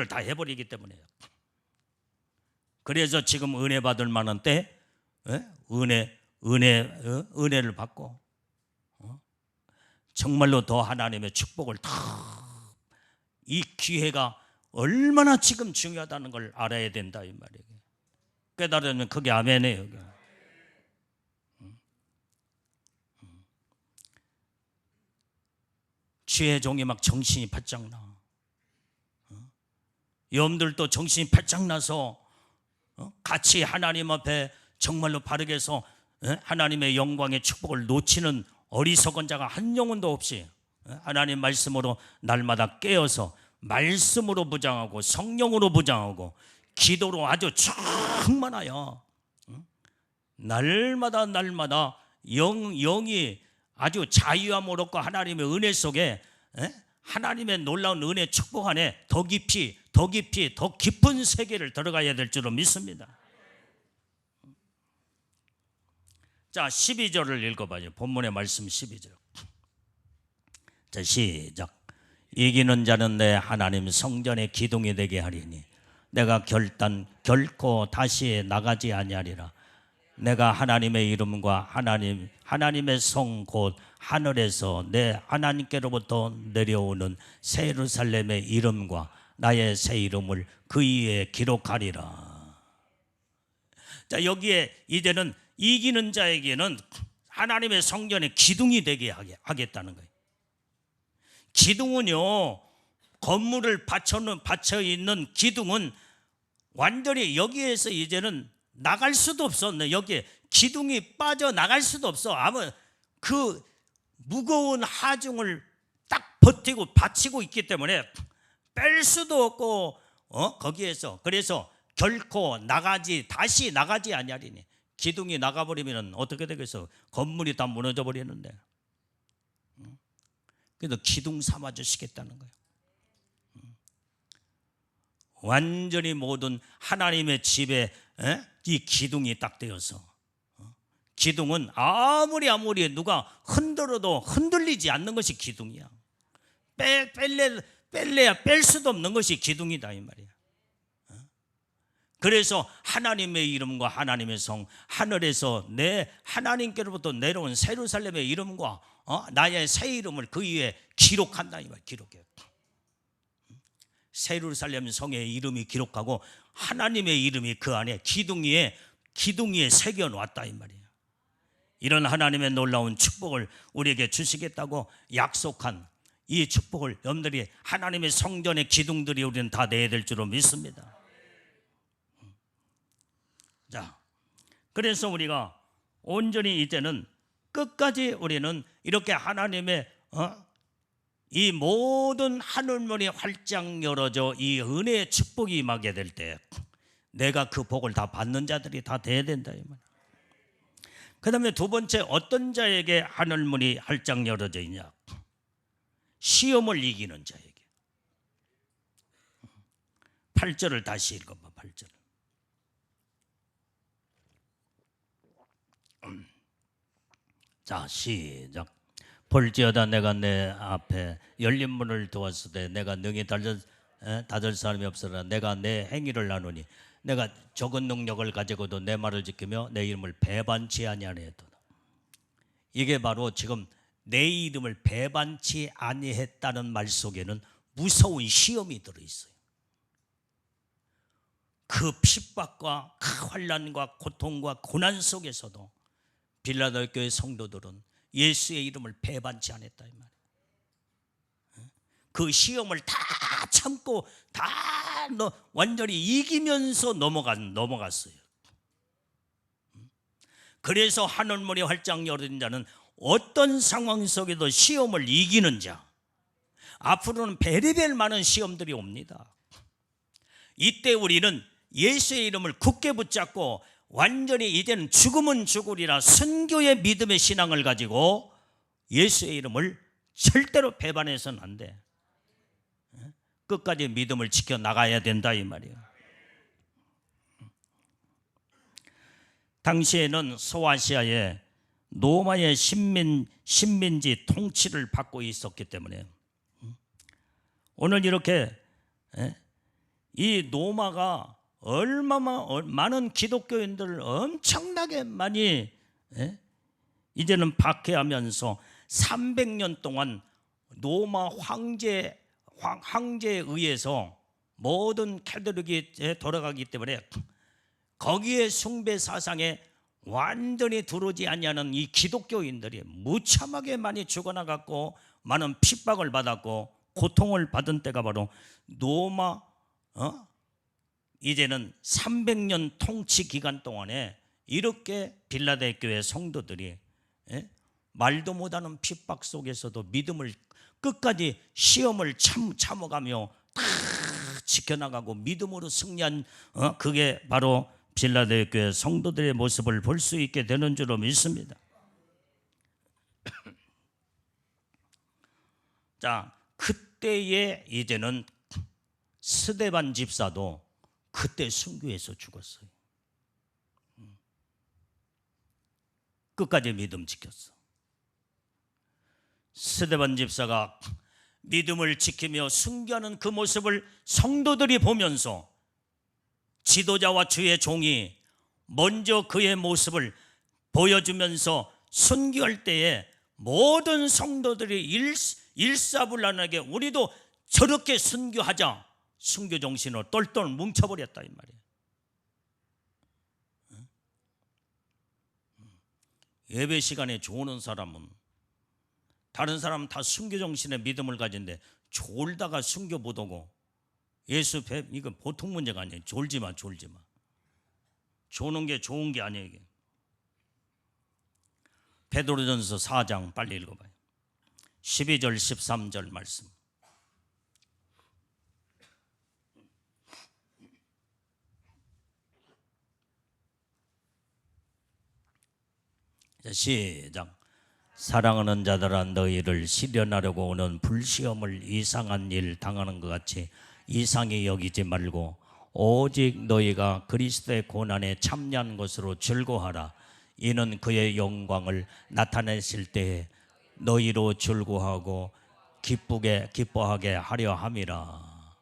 다 해버리기 때문에요. 그래서 지금 은혜 받을 만한 때, 은혜를 받고, 정말로 더 하나님의 축복을 이 기회가 얼마나 지금 중요하다는 걸 알아야 된다 이 말이에요. 깨달으면 그게 아멘이에요. 주의 종이 막 정신이 바짝 나. 여러분들도 정신이 바짝 나서 같이 하나님 앞에 정말로 바르게 해서 하나님의 영광의 축복을 놓치는 어리석은 자가 한 영혼도 없이 하나님 말씀으로 날마다 깨어서 말씀으로 무장하고 성령으로 무장하고 기도로 아주 충만하여 날마다 영이 아주 자유함을 얻고 하나님의 은혜 속에 하나님의 놀라운 은혜 축복 안에 더 깊이 더 깊은 세계를 들어가야 될 줄로 믿습니다. 자, 12절을 읽어봐요. 본문의 말씀 12절. 자, 시작. 이기는 자는 내 하나님 성전의 기둥이 되게 하리니 내가 결코 다시 나가지 아니하리라. 내가 하나님의 이름과 하나님의 성 곧 하늘에서 내 하나님께로부터 내려오는 새 예루살렘의 이름과 나의 새 이름을 그 위에 기록하리라. 자, 여기에 이제는 이기는 자에게는 하나님의 성전의 기둥이 되게 하겠다는 거예요. 기둥은요, 건물을 받쳐 있는 기둥은 완전히 여기에서 이제는 나갈 수도 없었네. 여기에 기둥이 빠져 나갈 수도 없어. 아무 그 무거운 하중을 딱 버티고 받치고 있기 때문에 뺄 수도 없고 거기에서 그래서 결코 다시 나가지 아니하리니. 기둥이 나가버리면 어떻게 되겠어? 건물이 다 무너져 버리는데. 그래서 기둥 삼아 주시겠다는 거예요. 완전히 모든 하나님의 집에 이 기둥이 딱 되어서, 기둥은 아무리 누가 흔들어도 흔들리지 않는 것이 기둥이야. 뺄래야 뺄 수도 없는 것이 기둥이다 이 말이야. 그래서 하나님의 이름과 하나님의 성, 하늘에서 내 하나님께로부터 내려온 새 예루살렘의 이름과 나의 새 이름을 그 위에 기록한다 이 말. 기록해. 새 예루살렘 성의 이름이 기록하고 하나님의 이름이 그 안에 기둥 위에 새겨 놨다 이 말이에요. 이런 하나님의 놀라운 축복을 우리에게 주시겠다고 약속한 이 축복을 여러분들이 하나님의 성전의 기둥들이 우리는 다 내야 될 줄로 믿습니다. 자, 그래서 우리가 온전히 이제는 끝까지 우리는 이렇게 하나님의 이 모든 하늘문이 활짝 열어져 이 은혜의 축복이 임하게 될 때 내가 그 복을 다 받는 자들이 다 돼야 된다 이 말. 그 다음에 두 번째, 어떤 자에게 하늘문이 활짝 열어져 있냐? 시험을 이기는 자에게. 8절을 다시 읽어봐. 8절. 자, 시작. 볼지어다 내가 내 앞에 열린 문을 두었으되 내가 능히 닫을 사람이 없으나 내가 내 행위를 나누니 내가 적은 능력을 가지고도 내 말을 지키며 내 이름을 배반치 아니하였도다. 이게 바로 지금 내 이름을 배반치 아니했다는 말 속에는 무서운 시험이 들어있어요. 그 핍박과 환난과 고통과 고난 속에서도 빌라델 교회 성도들은 예수의 이름을 배반치 않았다 이 말이에요. 그 시험을 다 참고 다 완전히 이기면서 넘어갔어요. 그래서 하늘문이 활짝 열린 자는 어떤 상황 속에도 시험을 이기는 자, 앞으로는 베리벨 많은 시험들이 옵니다. 이때 우리는 예수의 이름을 굳게 붙잡고 완전히 이제는 죽으면 죽으리라 선교의 믿음의 신앙을 가지고 예수의 이름을 절대로 배반해서는 안 돼. 끝까지 믿음을 지켜나가야 된다 이 말이에요. 당시에는 소아시아에 로마의 식민지 통치를 받고 있었기 때문에 오늘 이렇게 이 로마가 얼마나 많은 기독교인들을 엄청나게 많이 이제는 박해하면서 300년 동안 로마 황제에 의해서 모든 캐톨릭이 돌아가기 때문에 거기에 숭배 사상에 완전히 들어오지 아니하는 이 기독교인들이 무참하게 많이 죽어나갔고 많은 핍박을 받았고 고통을 받은 때가 바로 로마 이제는 300년 통치 기간 동안에 이렇게 빌라델피아의 성도들이 말도 못하는 핍박 속에서도 믿음을 끝까지 시험을 참아가며 다 지켜나가고 믿음으로 승리한 그게 바로 빌라델피아의 성도들의 모습을 볼 수 있게 되는 줄로 믿습니다. 자, 그때에 이제는 스데반 집사도 그때 순교해서 죽었어요. 끝까지 믿음 지켰어. 스데반 집사가 믿음을 지키며 순교하는 그 모습을 성도들이 보면서 지도자와 주의 종이 먼저 그의 모습을 보여주면서 순교할 때에 모든 성도들이 일사불란하게 우리도 저렇게 순교하자, 순교 정신으로 똘똘 뭉쳐버렸다 이 말이에요. 예배 시간에 좋은 사람은 다른 사람은 다 순교 정신의 믿음을 가진데 졸다가 순교 못 오고 예수 이건 보통 문제가 아니에요. 졸지 마. 조는 게 좋은 게 아니에요. 이게. 베드로전서 4장 빨리 읽어봐요. 12절 13절 말씀. 시작. 사랑하는 자들아 너희를 시련하려고 오는 불시험을 이상한 일 당하는 것 같이 이상히 여기지 말고 오직 너희가 그리스도의 고난에 참여한 것으로 즐거워하라. 이는 그의 영광을 나타내실 때에 너희로 즐거워하고 기뻐하게 하려 함이라.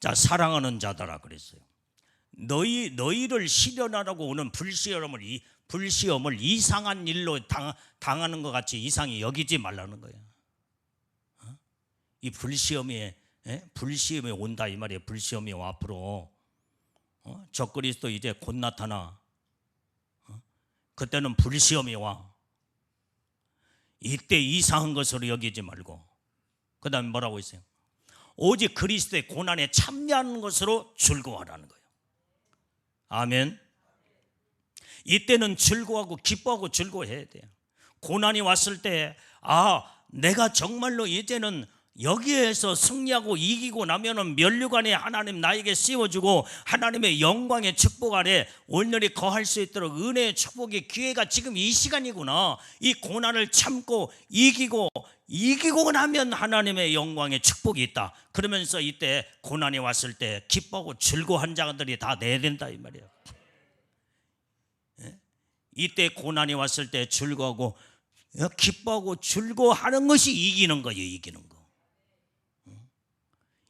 자, 사랑하는 자들아 그랬어요. 너희를 시련하라고 오는 불시험을 이상한 일로 당하는 것 같이 이상히 여기지 말라는 거예요. 이 불시험이 온다 이 말이에요. 불시험이 앞으로 적그리스도 이제 곧 나타나. 그때는 불시험이 와. 이때 이상한 것으로 여기지 말고 그 다음에 뭐라고 했어요? 오직 그리스도의 고난에 참여하는 것으로 즐거워하라는 거예요. 아멘. 이때는 즐거워하고 기뻐하고 즐거워해야 돼요. 고난이 왔을 때 내가 정말로 이제는 여기에서 승리하고 이기고 나면은 면류관에 하나님 나에게 씌워주고 하나님의 영광의 축복 아래 온전히 거할 수 있도록 은혜의 축복의 기회가 지금 이 시간이구나. 이 고난을 참고 이기고 나면 하나님의 영광의 축복이 있다. 그러면서 이때 고난이 왔을 때 기뻐하고 즐거워한 자들이 다 내야 된다 이 말이에요. 이때 고난이 왔을 때 즐거워하고 기뻐하고 즐거워하는 것이 이기는 거예요. 이기는 거.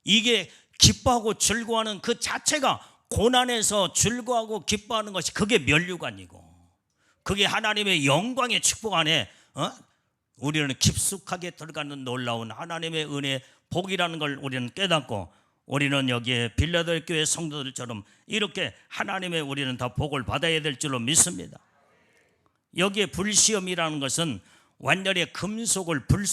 이게 기뻐하고 즐거워하는 그 자체가 고난에서 즐거워하고 기뻐하는 것이 그게 면류관이고 그게 하나님의 영광의 축복 안에 우리는 깊숙하게 들어가는 놀라운 하나님의 은혜 복이라는 걸 우리는 깨닫고 우리는 여기에 빌라델피아 교회 성도들처럼 이렇게 하나님의 우리는 다 복을 받아야 될 줄로 믿습니다. 여기에 불시험이라는 것은 완전히 금속을 불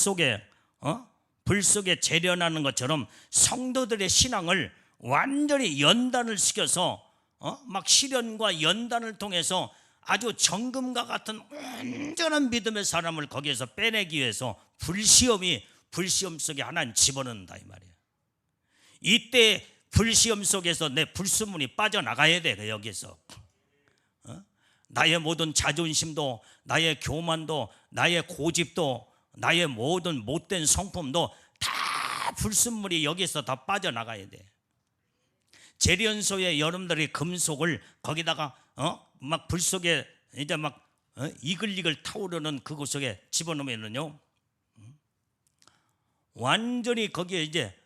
속에 재련하는 것처럼 성도들의 신앙을 완전히 연단을 시켜서 막 시련과 연단을 통해서 아주 정금과 같은 온전한 믿음의 사람을 거기에서 빼내기 위해서 불시험 속에 하나님 집어넣는다 이 말이에요. 이때 불시험 속에서 내 불순물이 빠져나가야 돼. 여기에서 나의 모든 자존심도 나의 교만도 나의 고집도 나의 모든 못된 성품도 다 불순물이 여기서 다 빠져나가야 돼. 재련소에 여러분들이 금속을 거기다가 막 불 속에 이제 막 이글이글 타오르는 그곳 속에 집어넣으면요, 완전히 거기에 이제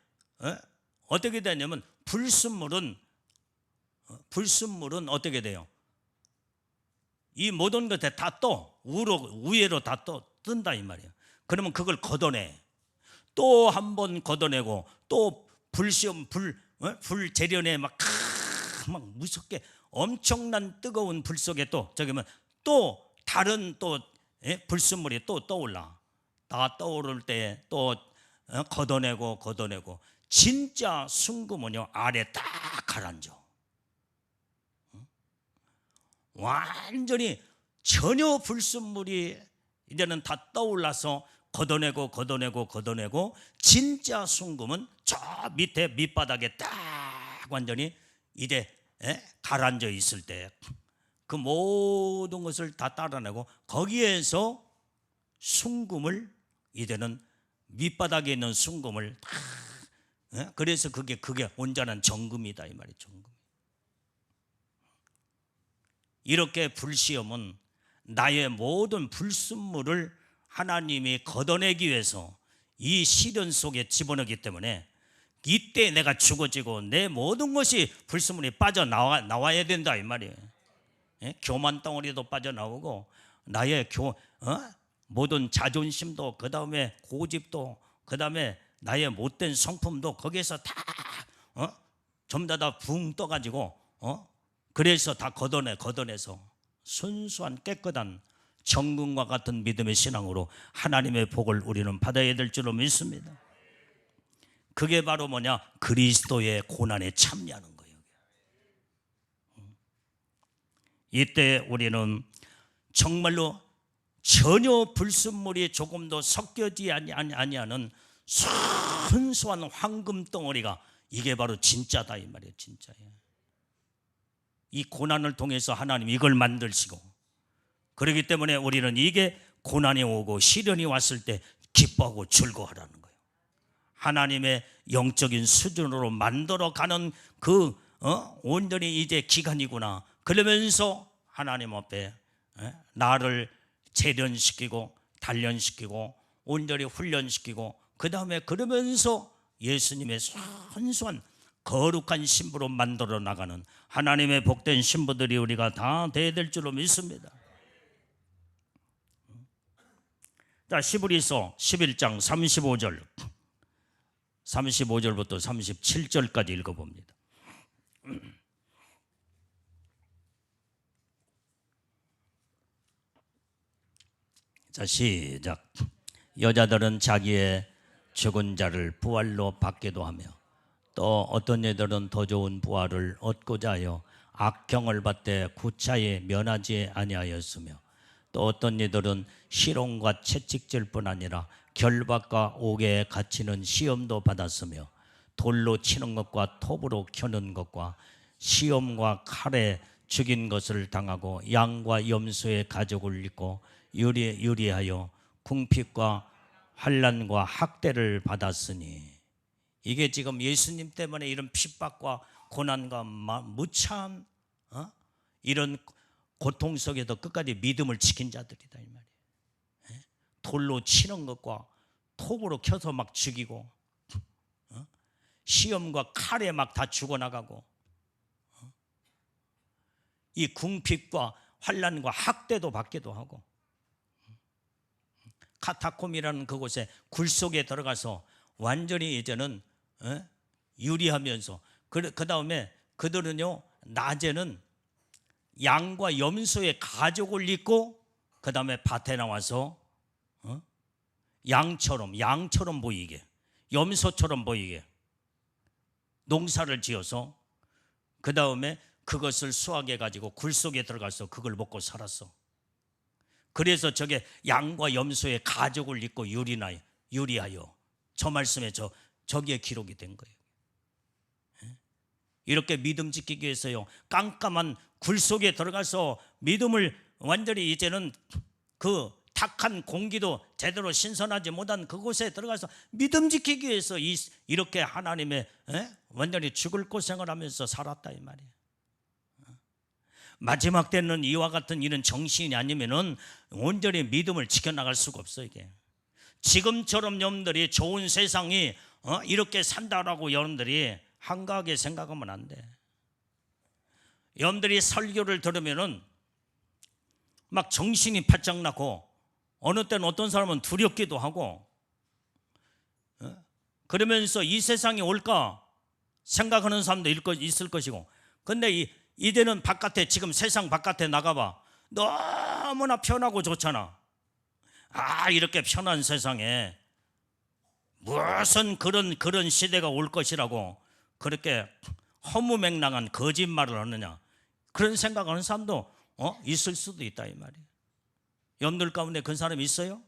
어떻게 되냐면 불순물은 어떻게 돼요? 이 모든 것에 다 위로 다 뜬다 이 말이에요. 그러면 그걸 걷어내. 또 한 번 걷어내고 또 불 재련에 막 무섭게 엄청난 뜨거운 불 속에 또 다른 불순물이 또 떠올라. 다 떠오를 때 또 걷어내고 진짜 순금은요 아래 딱 가라앉아. 완전히 전혀 불순물이 이제는 다 떠올라서 걷어내고 진짜 순금은 저 밑에 밑바닥에 딱 완전히 이제 가라앉아 있을 때 그 모든 것을 다 따라내고 거기에서 순금을 이제는 밑바닥에 있는 순금을 다 그래서 그게 온전한 정금이다 이 말이에요. 정금. 이렇게 불시험은 나의 모든 불순물을 하나님이 걷어내기 위해서 이 시련 속에 집어넣기 때문에 이때 내가 죽어지고 내 모든 것이 불순물이 빠져나와야 된다 이 말이에요. 교만 덩어리도 빠져나오고 나의 모든 자존심도, 그 다음에 고집도, 그 다음에 나의 못된 성품도 거기에서 다 전부 다 붕 떠가지고 그래서 다 걷어내서 순수한 깨끗한 정금과 같은 믿음의 신앙으로 하나님의 복을 우리는 받아야 될 줄로 믿습니다. 그게 바로 뭐냐? 그리스도의 고난에 참여하는 거예요. 이때 우리는 정말로 전혀 불순물이 조금도 섞여지 아니하는 순수한 황금 덩어리가 이게 바로 진짜다 이 말이에요. 진짜예요. 이 고난을 통해서 하나님 이걸 만드시고, 그렇기 때문에 우리는 이게 고난이 오고 시련이 왔을 때 기뻐하고 즐거워하라는 거예요. 하나님의 영적인 수준으로 만들어가는 온전히 이제 기간이구나. 그러면서 하나님 앞에 나를 재련시키고 단련시키고 온전히 훈련시키고, 그 다음에 그러면서 예수님의 순수한 거룩한 신부로 만들어 나가는 하나님의 복된 신부들이 우리가 다 돼야 될 줄로 믿습니다. 자, 히브리서 11장 35절부터 37절까지 읽어봅니다. 자, 시작. 여자들은 자기의 죽은 자를 부활로 받기도 하며, 또 어떤 이들은 더 좋은 부활을 얻고자 하여 악경을 받되 구차히 면하지 아니하였으며, 또 어떤 이들은 희롱과 채찍질뿐 아니라 결박과 옥에 갇히는 시험도 받았으며, 돌로 치는 것과 톱으로 켜는 것과 시험과 칼에 죽인 것을 당하고 양과 염소의 가죽을 입고 유리하여 궁핍과 환난과 학대를 받았으니, 이게 지금 예수님 때문에 이런 핍박과 고난과 무참 이런 고통 속에도 끝까지 믿음을 지킨 자들이다 이 말이에요. 돌로 치는 것과 톱으로 켜서 막 죽이고, 시험과 칼에 막 다 죽어나가고, 이 궁핍과 환난과 학대도 받기도 하고, 카타콤이라는 그곳에 굴 속에 들어가서 완전히 이제는 유리하면서, 그 다음에 그들은요 낮에는 양과 염소의 가죽을 입고 그 다음에 밭에 나와서 양처럼 보이게, 염소처럼 보이게 농사를 지어서 그 다음에 그것을 수확해 가지고 굴 속에 들어가서 그걸 먹고 살았어. 그래서 저게 양과 염소의 가죽을 입고 유리하여 저 말씀에 저기에 기록이 된 거예요. 이렇게 믿음 지키기 위해서요 깜깜한 굴 속에 들어가서 믿음을 완전히 이제는 그 탁한 공기도 제대로 신선하지 못한 그곳에 들어가서 믿음 지키기 위해서 이렇게 하나님의 완전히 죽을 고생을 하면서 살았다 이 말이에요. 마지막 때는 이와 같은 이런 정신이 아니면은 온전히 믿음을 지켜나갈 수가 없어. 이게 지금처럼 여러분들이 좋은 세상이 이렇게 산다라고 여러분들이 한가하게 생각하면 안 돼. 여러분들이 설교를 들으면은 막 정신이 바짝 나고 어느 때는 어떤 사람은 두렵기도 하고 그러면서 이 세상이 올까 생각하는 사람도 있을 것이고, 근데 이제는 바깥에, 지금 세상 바깥에 나가봐. 너무나 편하고 좋잖아. 이렇게 편한 세상에 무슨 그런 시대가 올 것이라고 그렇게 허무맹랑한 거짓말을 하느냐, 그런 생각하는 사람도 있을 수도 있다 이 말이에요. 여러분들 가운데 그런 사람이 있어요?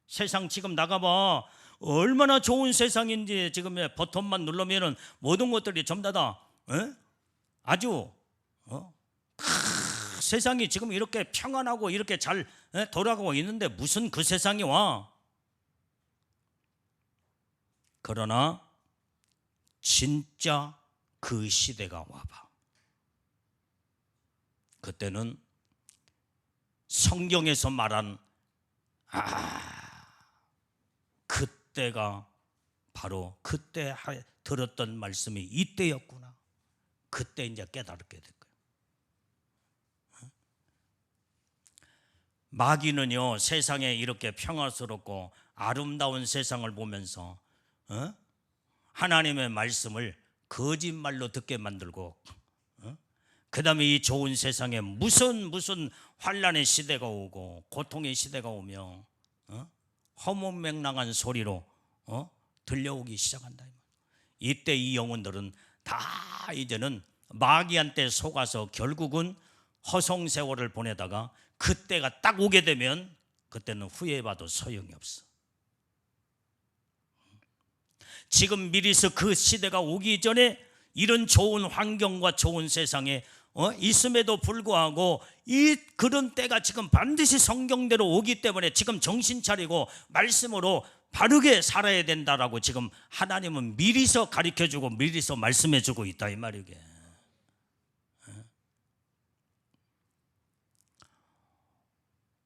세상 지금 나가봐. 얼마나 좋은 세상인지. 지금 버튼만 누르면은 모든 것들이 전부 다 아주 세상이 지금 이렇게 평안하고 이렇게 잘 돌아가고 있는데 무슨 그 세상이 와. 그러나 진짜 그 시대가 와봐. 그때는 성경에서 말한 그때가 바로 그때 들었던 말씀이 이때였구나. 그때 이제 깨닫게 될 거예요. 마귀는요, 세상에 이렇게 평화스럽고 아름다운 세상을 보면서 하나님의 말씀을 거짓말로 듣게 만들고, 그 다음에 이 좋은 세상에 무슨 환난의 시대가 오고 고통의 시대가 오며 허무맹랑한 소리로 들려오기 시작한다. 이때 이 영혼들은 다 이제는 마귀한테 속아서 결국은 허송세월을 보내다가 그때가 딱 오게 되면 그때는 후회해봐도 소용이 없어. 지금 미리서 그 시대가 오기 전에 이런 좋은 환경과 좋은 세상에 있음에도 불구하고 그런 때가 지금 반드시 성경대로 오기 때문에 지금 정신 차리고 말씀으로 바르게 살아야 된다라고 지금 하나님은 미리서 가르쳐주고 미리서 말씀해주고 있다 이 말이게.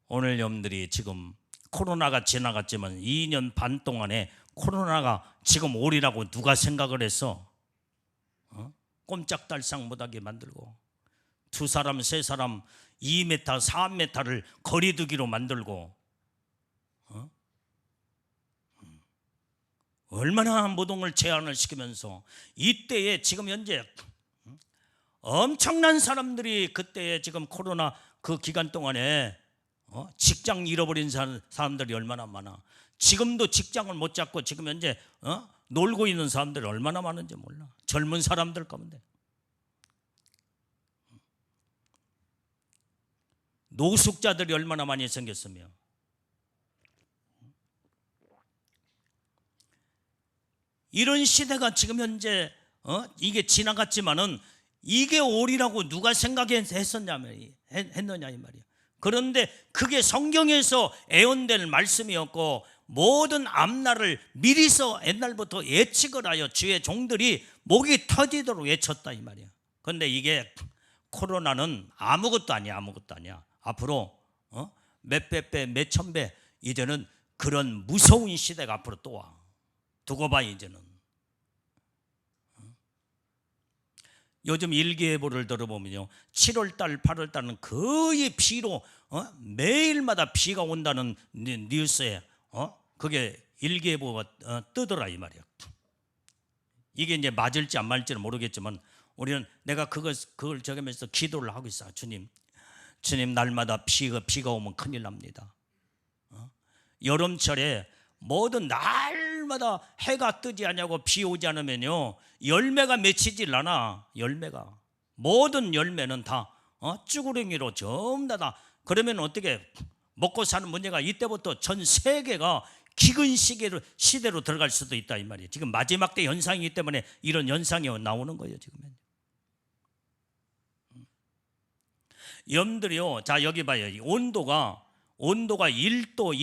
오늘 여러분들이 지금 코로나가 지나갔지만 2년 반 동안에 코로나가 지금 오리라고 누가 생각을 했어? 꼼짝달싹 못하게 만들고, 2사람 3사람 2m 3m를 거리두기로 만들고, 얼마나 모동을 제한을 시키면서 이때에 지금 현재 엄청난 사람들이 그때에 지금 코로나 그 기간 동안에 직장 잃어버린 사람들이 얼마나 많아. 지금도 직장을 못 잡고 지금 현재 놀고 있는 사람들이 얼마나 많은지 몰라. 젊은 사람들 가운데 노숙자들이 얼마나 많이 생겼으며, 이런 시대가 지금 현재 이게 지나갔지만은 이게 오리라고 누가 했느냐 이 말이야. 그런데 그게 성경에서 애언될 말씀이었고, 모든 앞날을 미리서 옛날부터 예측을 하여 주의 종들이 목이 터지도록 외쳤다 이 말이야. 그런데 이게 코로나는 아무것도 아니야. 앞으로 몇백 배, 몇천 배 이제는 그런 무서운 시대가 앞으로 또 와. 두고 봐. 이제는 요즘 일기예보를 들어보면요, 7월달 8월달은 거의 비로 매일마다 비가 온다는 뉴스에 그게 일기예보가 뜨더라 이 말이야. 이게 이제 맞을지 안 맞을지는 모르겠지만 우리는 내가 그걸 저기면서 기도를 하고 있어. 주님 날마다 비가 오면 큰일 납니다. 여름철에 모든 날마다 해가 뜨지 않냐고 비 오지 않으면요, 열매가 맺히질 않아. 열매가, 모든 열매는 다 쭈구렁이로 전부 다. 그러면 어떻게 먹고 사는 문제가 이때부터 전 세계가 기근 시대로 들어갈 수도 있다 이 말이에요. 지금 마지막 때 현상이기 때문에 이런 현상이 나오는 거예요 지금. 여러분들이요, 자 여기 봐요. 온도가 온도가 1도,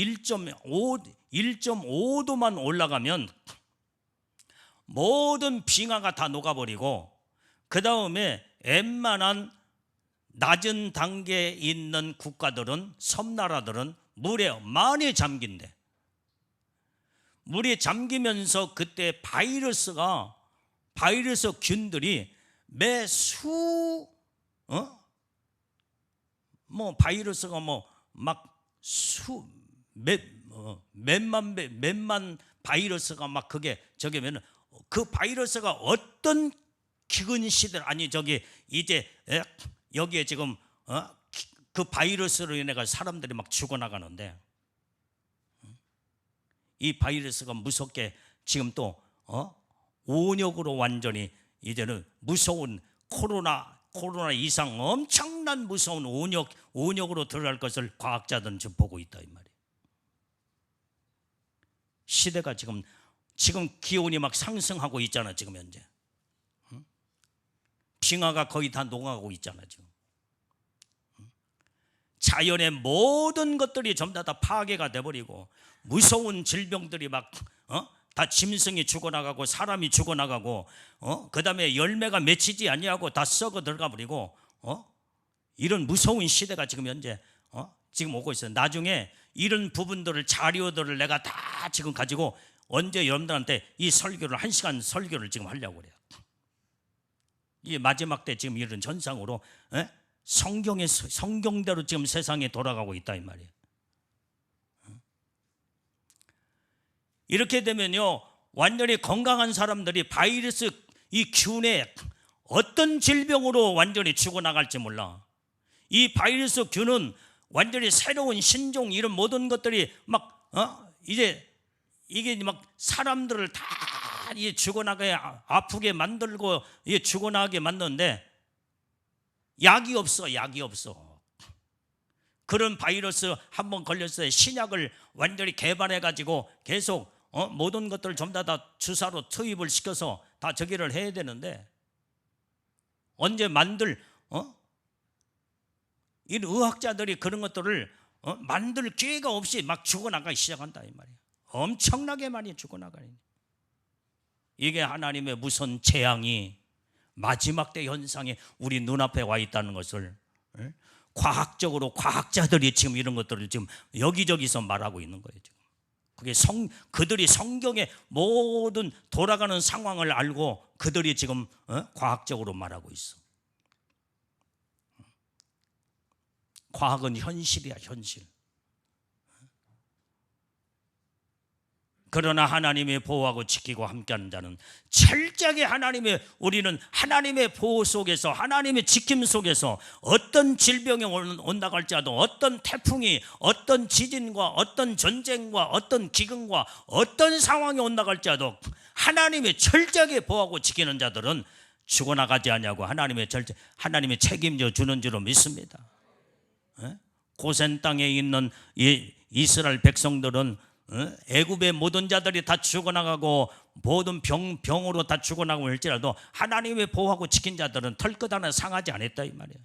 1.5도만 올라가면 모든 빙하가 다 녹아버리고, 그 다음에 웬만한 낮은 단계에 있는 국가들은, 섬나라들은 물에 많이 잠긴대. 물에 잠기면서 그때 바이러스 균들이 바이러스가 몇만 바이러스가 막 그게 저기면은, 그 바이러스가 어떤 기근 시대, 아니 저기 이제 여기에 지금 그 바이러스로 인해 사람들이 막 죽어나가는데, 이 바이러스가 무섭게 지금 또 온역으로 완전히 이제는 무서운 코로나 이상 엄청난 무서운 온역으로 들어갈 것을 과학자들은 지금 보고 있다 이 말이에요. 시대가 지금 기온이 막 상승하고 있잖아. 지금 현재 빙하가 거의 다 녹아가고 있잖아. 지금 자연의 모든 것들이 전부 다 파괴가 돼버리고, 무서운 질병들이 막 다 짐승이 죽어나가고 사람이 죽어나가고, 그 다음에 열매가 맺히지 아니하고 다 썩어 들어가 버리고, 이런 무서운 시대가 지금 현재 지금 오고 있어요. 나중에 이런 부분들을, 자료들을 내가 다 지금 가지고 언제 여러분들한테 이 설교를 1시간 설교를 지금 하려고 그래요. 이 마지막 때 지금 이런 전상으로 성경대로 지금 세상에 돌아가고 있다 이 말이에요. 이렇게 되면요, 완전히 건강한 사람들이 바이러스 이 균에 어떤 질병으로 완전히 죽어나갈지 몰라. 이 바이러스 균은 완전히 새로운 신종, 이런 모든 것들이 막 이제 이게 막 사람들을 다 죽어나게 아프게 만들고 죽어나게 만드는데 약이 없어. 그런 바이러스 한번 걸렸을 때 신약을 완전히 개발해 가지고 계속 모든 것들을 전부 다 주사로 투입을 시켜서 다 저기를 해야 되는데, 언제 이 의학자들이 그런 것들을 만들 기회가 없이 막 죽어나가기 시작한다 이 말이에요. 엄청나게 많이 죽어나가니, 이게 하나님의 무슨 재앙이 마지막 때 현상에 우리 눈앞에 와 있다는 것을 과학적으로 과학자들이 지금 이런 것들을 지금 여기저기서 말하고 있는 거예요. 지금 그게 그들이 성경의 모든 돌아가는 상황을 알고 그들이 지금 과학적으로 말하고 있어. 과학은 현실이야, 현실. 그러나 하나님의 보호하고 지키고 함께하는 자는 철저하게 우리는 하나님의 보호 속에서, 하나님의 지킴 속에서 어떤 질병이 온다고 할지라도, 어떤 태풍이, 어떤 지진과 어떤 전쟁과 어떤 기근과 어떤 상황이 온다고 할지라도 하나님의 철저하게 보호하고 지키는 자들은 죽어나가지 않냐고 하나님의 책임져 주는 줄로 믿습니다. 고센 땅에 있는 이스라엘 백성들은 애굽의 모든 자들이 다 죽어나가고 모든 병으로 다 죽어나가고 할지라도 하나님의 보호하고 지킨 자들은 털끝 하나 상하지 않았다 이 말이에요.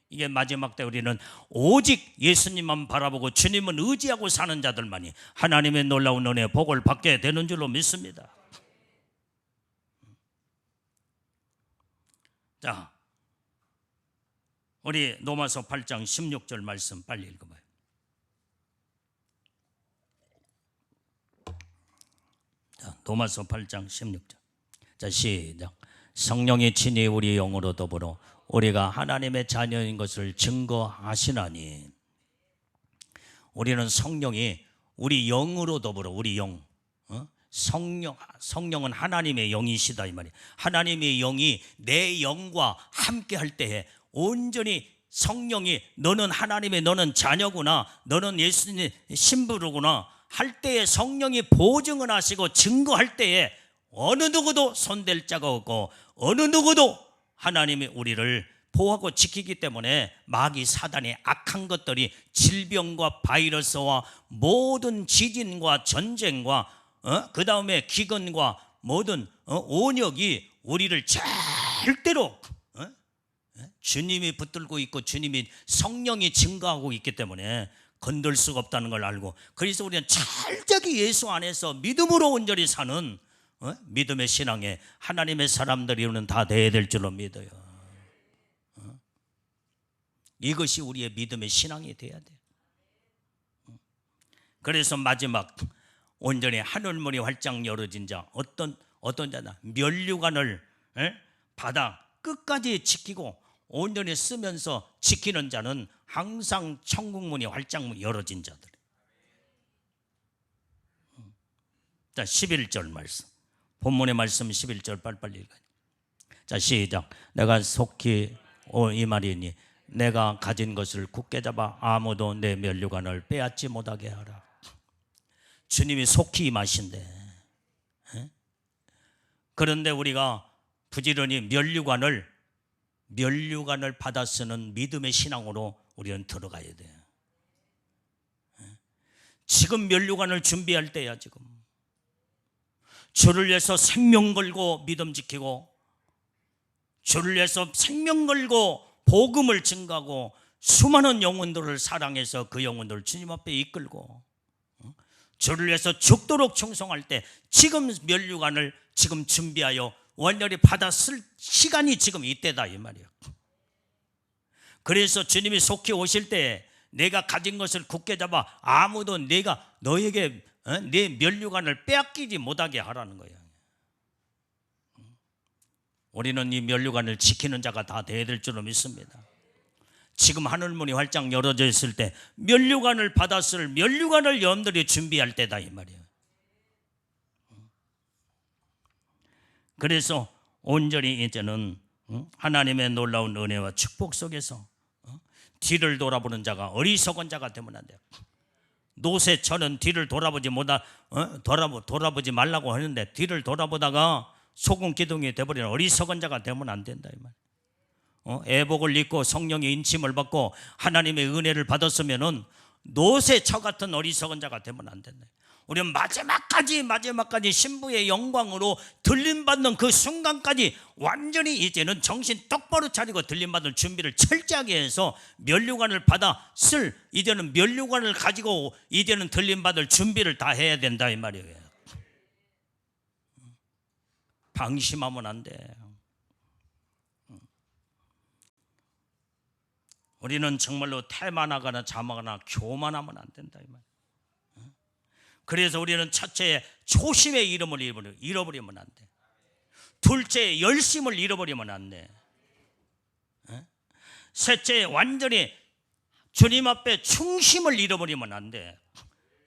이게 마지막 때 우리는 오직 예수님만 바라보고 주님을 의지하고 사는 자들만이 하나님의 놀라운 은혜 복을 받게 되는 줄로 믿습니다. 자, 우리 로마서 8장 16절 말씀 빨리 읽어봐요. 로마서 8장 16절. 자, 시작. 성령이 친히 우리 영으로 더불어 우리가 하나님의 자녀인 것을 증거하시나니. 우리는 성령이 우리 영으로 더불어, 우리 영. 성령은 하나님의 영이시다 이 말이에요. 하나님의 영이 내 영과 함께 할 때에 온전히 성령이 너는 자녀구나, 너는 예수님의 신부로구나 할 때에 성령이 보증을 하시고 증거할 때에 어느 누구도 손댈 자가 없고 어느 누구도 하나님이 우리를 보호하고 지키기 때문에 마귀 사단의 악한 것들이 질병과 바이러스와 모든 지진과 전쟁과 그 다음에 기근과 모든 온역이 우리를 절대로 주님이 붙들고 있고 주님이 성령이 증거하고 있기 때문에 건들 수가 없다는 걸 알고, 그래서 우리는 철저히 예수 안에서 믿음으로 온전히 사는 믿음의 신앙에 하나님의 사람들이 다 돼야 될 줄로 믿어요. 이것이 우리의 믿음의 신앙이 돼야 돼요. 그래서 마지막, 온전히 하늘문이 활짝 열어진 자, 어떤 자다? 면류관을 받아 끝까지 지키고 온전히 쓰면서 지키는 자는 항상 천국문이 활짝 열어진 자들. 자, 11절 말씀, 본문의 말씀 11절 빨리빨리 읽어요. 자, 시작. 내가 속히 이 말이니 내가 가진 것을 굳게 잡아 아무도 내 면류관을 빼앗지 못하게 하라. 주님이 속히 임하신대. 그런데 우리가 부지런히 면류관을 받아 쓰는 믿음의 신앙으로 우리는 들어가야 돼요. 지금 면류관을 준비할 때야. 지금 주를 위해서 생명 걸고 믿음 지키고, 주를 위해서 생명 걸고 복음을 증가하고 수많은 영혼들을 사랑해서 그 영혼들을 주님 앞에 이끌고 주를 위해서 죽도록 충성할 때, 지금 면류관을 지금 준비하여 완전히 받아 쓸 시간이 지금 이때다, 이 말이에요. 그래서 주님이 속히 오실 때 내가 가진 것을 굳게 잡아 아무도 내가 너에게 내 면류관을 빼앗기지 못하게 하라는 거예요. 우리는 이 면류관을 지키는 자가 다 되어야 될 줄로 믿습니다. 지금 하늘문이 활짝 열어져 있을 때 면류관을 받았을 면류관을 여러분들이 준비할 때다, 이 말이에요. 그래서 온전히 이제는 하나님의 놀라운 은혜와 축복 속에서 뒤를 돌아보는 자가 어리석은 자가 되면 안 돼요. 노새처럼 뒤를 돌아보지 말라고 하는데, 뒤를 돌아보다가 소금 기둥이 되어버리는 어리석은 자가 되면 안 된다, 이 말. 애복을 입고 성령의 인침을 받고 하나님의 은혜를 받았으면은 노새처 같은 어리석은 자가 되면 안 된다. 우리는 마지막까지 신부의 영광으로 들림받는 그 순간까지 완전히 이제는 정신 똑바로 차리고 들림받을 준비를 철저하게 해서 면류관을 받아 쓸, 이제는 면류관을 가지고 이제는 들림받을 준비를 다 해야 된다, 이 말이에요. 방심하면 안 돼. 우리는 정말로 태만하거나 자만하거나 교만하면 안 된다, 이 말. 그래서 우리는 첫째, 초심의 이름을 잃어버리면 안 돼. 둘째, 열심을 잃어버리면 안 돼. 셋째, 완전히 주님 앞에 충심을 잃어버리면 안 돼.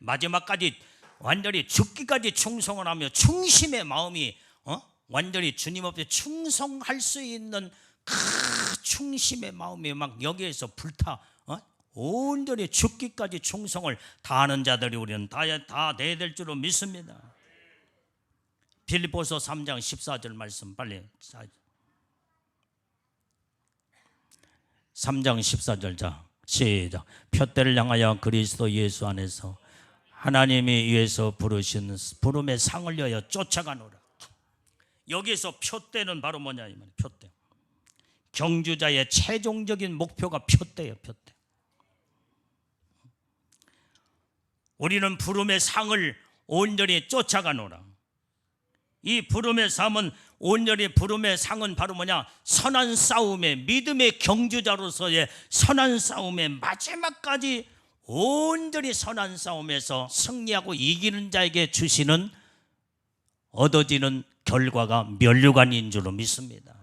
마지막까지 완전히 죽기까지 충성을 하며 충심의 마음이 완전히 주님 앞에 충성할 수 있는 그 충심의 마음이 막 여기에서 불타 온전히 죽기까지 충성을 다하는 자들이 우리는 다 돼야 될 줄로 믿습니다. 빌립보서 3장 14절 말씀 빨리. 3장 14절 자 시작. 표대를 향하여 그리스도 예수 안에서 하나님이 위에서 부르신 부름의 상을 위하여 쫓아가노라. 여기에서 표대는 바로 뭐냐, 이 말이에요. 표대. 경주자의 최종적인 목표가 표대예요. 표대. 우리는 부름의 상을 온전히 쫓아가노라. 이 부름의 상은 온전히, 부름의 상은 바로 뭐냐, 선한 싸움의 믿음의 경주자로서의 선한 싸움의 마지막까지 온전히 선한 싸움에서 승리하고 이기는 자에게 주시는 얻어지는 결과가 면류관인 줄로 믿습니다.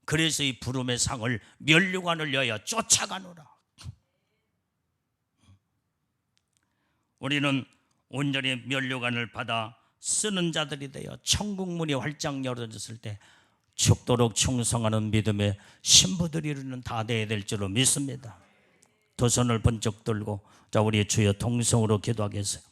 그래서 이 부름의 상을 면류관을 위하여 쫓아가노라. 우리는 온전히 면류관을 받아 쓰는 자들이 되어 천국문이 활짝 열어졌을 때 죽도록 충성하는 믿음의 신부들이는 다 돼야 될 줄로 믿습니다. 두 손을 번쩍 들고 자, 우리 주여 통성으로 기도하겠어요.